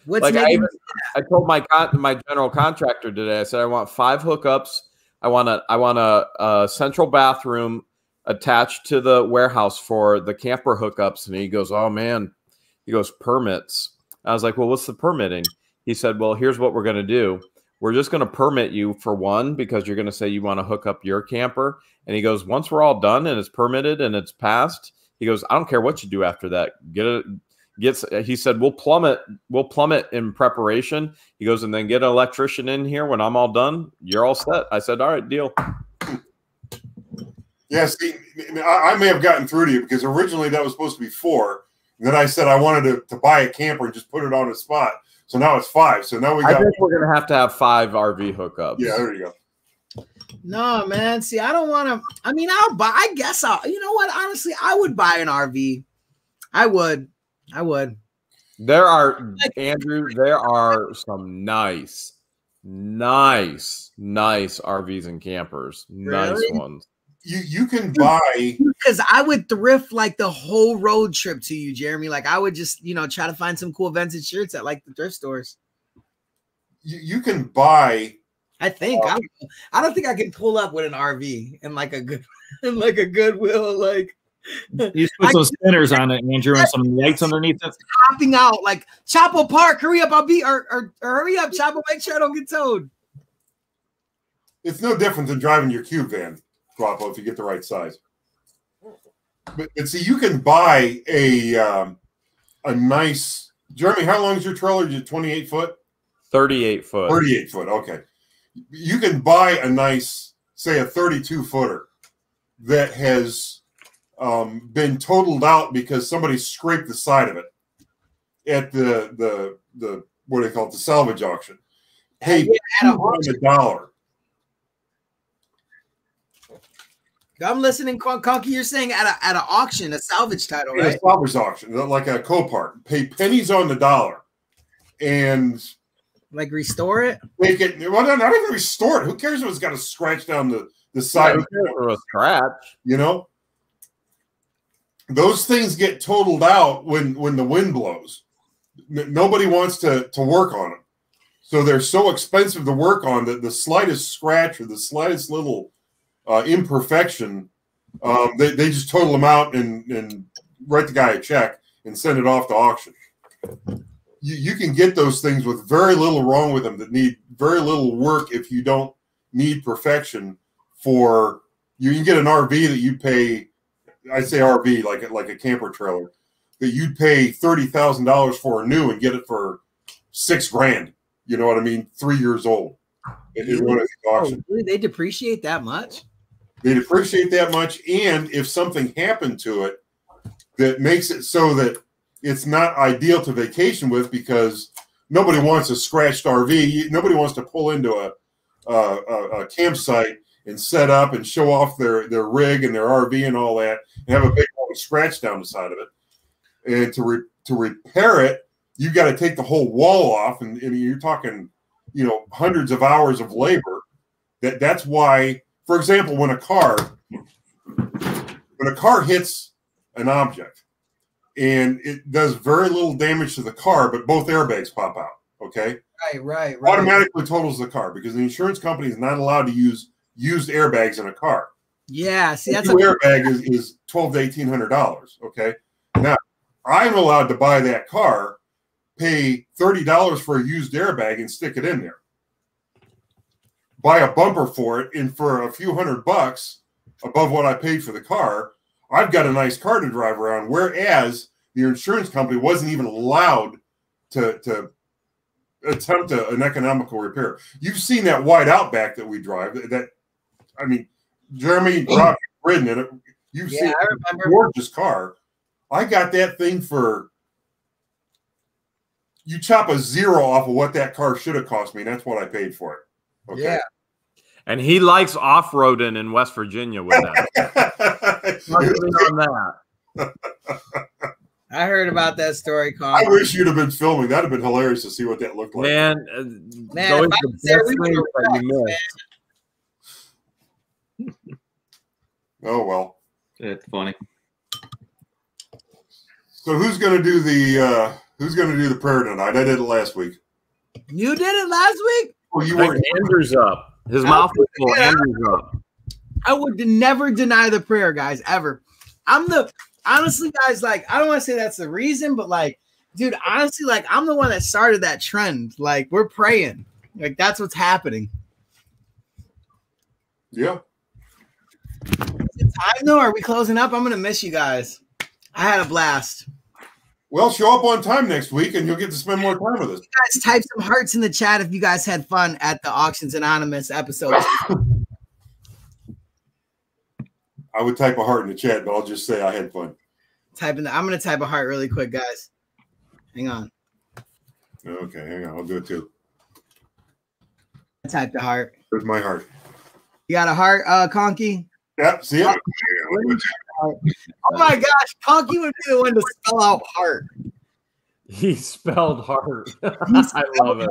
What's like making I told my general contractor today. I said I want 5 hookups. I want a central bathroom attached to the warehouse for the camper hookups. And he goes, "Oh man," he goes, "permits." I was like, "Well, what's the permitting?" He said, "Well, here's what we're gonna do. We're just gonna permit you for one because you're gonna say you want to hook up your camper." And he goes, "Once we're all done and it's permitted and it's passed," he goes, "I don't care what you do after that. He said, we'll plumb it in preparation." He goes, "And then get an electrician in here when I'm all done. You're all set." I said, "All right, deal." Yeah, see, I may have gotten through to you because originally that was supposed to be 4. And then I said I wanted to buy a camper and just put it on a spot. So now it's 5. So now we I got. think we're gonna have to have 5 RV hookups. Yeah, there you go. No, man. See, I don't want to. I mean, I'll buy. I guess I'll. You know what? Honestly, I would buy an RV. I would. There are, Andrew, there are some nice RVs and campers. Nice Really? ones. You can buy, because I would thrift like the whole road trip to you, Jeremy. Like I would just, try to find some cool vintage shirts at like the thrift stores. you can buy. I think I don't think I can pull up with an RV and like a good Goodwill like. You put some spinners on it, Andrew, and some lights underneath it. Hopping out like Chapo Park, hurry up! I'll be or hurry up, Chapo. Make sure I don't get towed. It's no different than driving your cube van, Guapo, if you get the right size. But see, you can buy a nice. Jeremy, how long is your trailer? Is it 28 foot? 38 foot. 38 foot. Okay, you can buy a nice, say, a 32 footer that has been totaled out because somebody scraped the side of it at the what do they call it, the salvage auction. Hey, $200. I'm listening, Conky. You're saying at an auction, a salvage title, right? A salvage auction, like a Copart. Pay pennies on the dollar, and like restore it. Make it. Well, not even restore it. Who cares if it's got a scratch down the side? Who cares for a scratch? You know. Those things get totaled out when the wind blows. Nobody wants to work on them. So they're so expensive to work on that the slightest scratch or the slightest little imperfection, they just total them out and write the guy a check and send it off to auction. You can get those things with very little wrong with them that need very little work if you don't need perfection. You can get an RV that you pay. I say RV like a camper trailer that you'd pay $30,000 for new and get it for $6,000. You know what I mean? 3 years old. Really? They depreciate that much? They depreciate that much, and if something happened to it that makes it so that it's not ideal to vacation with, because nobody wants a scratched RV. Nobody wants to pull into a campsite and set up and show off their rig and their RV and all that, and have a big scratch down the side of it. And to repair it, you've got to take the whole wall off, and you're talking, hundreds of hours of labor. That's why, for example, when a car hits an object and it does very little damage to the car, but both airbags pop out, okay? Right. Automatically totals the car because the insurance company is not allowed to use used airbags in a car. Yeah, see, that's a airbag is $1,200 to $1,800. Okay, now I'm allowed to buy that car, pay $30 for a used airbag, and stick it in there. Buy a bumper for it, and for a few $100 above what I paid for the car, I've got a nice car to drive around. Whereas the insurance company wasn't even allowed to attempt an economical repair. You've seen that white Outback that we drive. Jeremy, Rob, ridden in it. You've seen a gorgeous car. I got that thing for, you chop a zero off of what that car should have cost me, and that's what I paid for it. Okay. Yeah. And he likes off-roading in West Virginia with that. on that. I heard about that story, Conky. I wish you'd have been filming. That'd have been hilarious to see what that looked like. Man, those are the best things that you miss. Oh well, it's funny. So who's going to do the prayer tonight? I did it last week. You did it last week? Well, you were. Andrew's up. His mouth was full. Andrew's up. I would never deny the prayer, guys, ever. Honestly, guys, like, I don't want to say that's the reason, but like, dude, honestly, like, I'm the one that started that trend. Like, we're praying. Like, that's what's happening. Yeah. Is it time though? Are we closing up? I'm gonna miss you guys. I had a blast. Well, show up on time next week and you'll get to spend more time with us. You guys type some hearts in the chat if you guys had fun at the Auctions Anonymous episode. I would type a heart in the chat, but I'll just say I had fun. I'm gonna type a heart really quick, guys. Hang on. Okay, hang on. I'll do it too. I typed a heart. With my heart. You got a heart, Conky? Yep, see it? Oh my gosh, Conky would be the one to spell out heart. He spelled heart. I love it.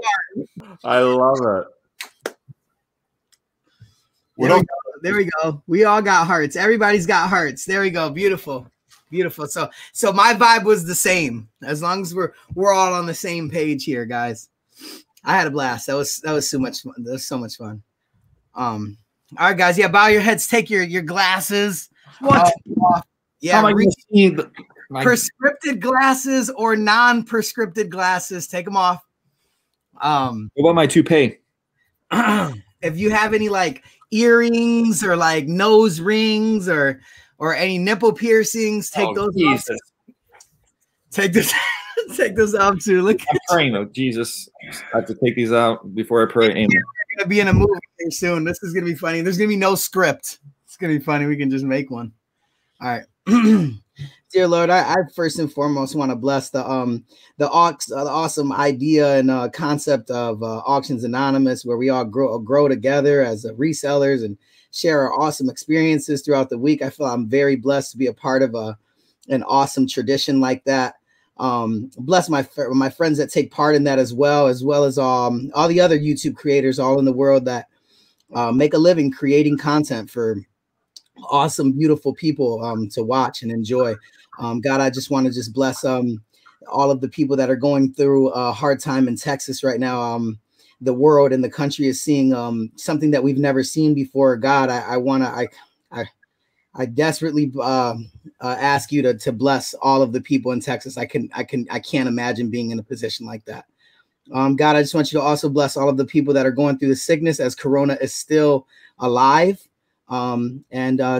I love it. There we go. We all got hearts. Everybody's got hearts. There we go. Beautiful. Beautiful. So my vibe was the same. As long as we're all on the same page here, guys. I had a blast. That was so much fun. That was so much fun. All right, guys. Yeah, bow your heads. Take your glasses. What? Yeah, Prescripted glasses or non-prescripted glasses. Take them off. What about my toupee? If you have any like earrings or like nose rings or any nipple piercings, take those off. Take those off too. Look, I'm praying though. Jesus, I have to take these out before I pray. Amen. We're gonna be in a movie here soon. This is gonna be funny. There's gonna be no script. It's gonna be funny. We can just make one. All right. Dear Lord, I first and foremost want to bless the awesome idea and concept of Auctions Anonymous, where we all grow together as resellers and share our awesome experiences throughout the week. I feel I'm very blessed to be a part of an awesome tradition like that. Bless my friends that take part in that as well as all the other YouTube creators all in the world that make a living creating content for awesome, beautiful people to watch and enjoy. God, I just want to just bless all of the people that are going through a hard time in Texas right now. The world and the country is seeing something that we've never seen before. God, I desperately ask you to bless all of the people in Texas. I can't imagine being in a position like that. God, I just want you to also bless all of the people that are going through the sickness as Corona is still alive. And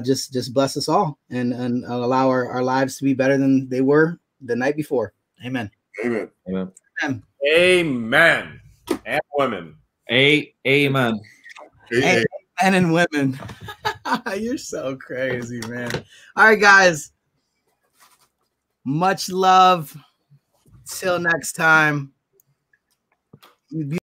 just bless us all and allow our lives to be better than they were the night before. Amen. Amen. Amen. Amen. Amen. And women. Amen. Amen and women. You're so crazy, man. All right, guys. Much love. Till next time.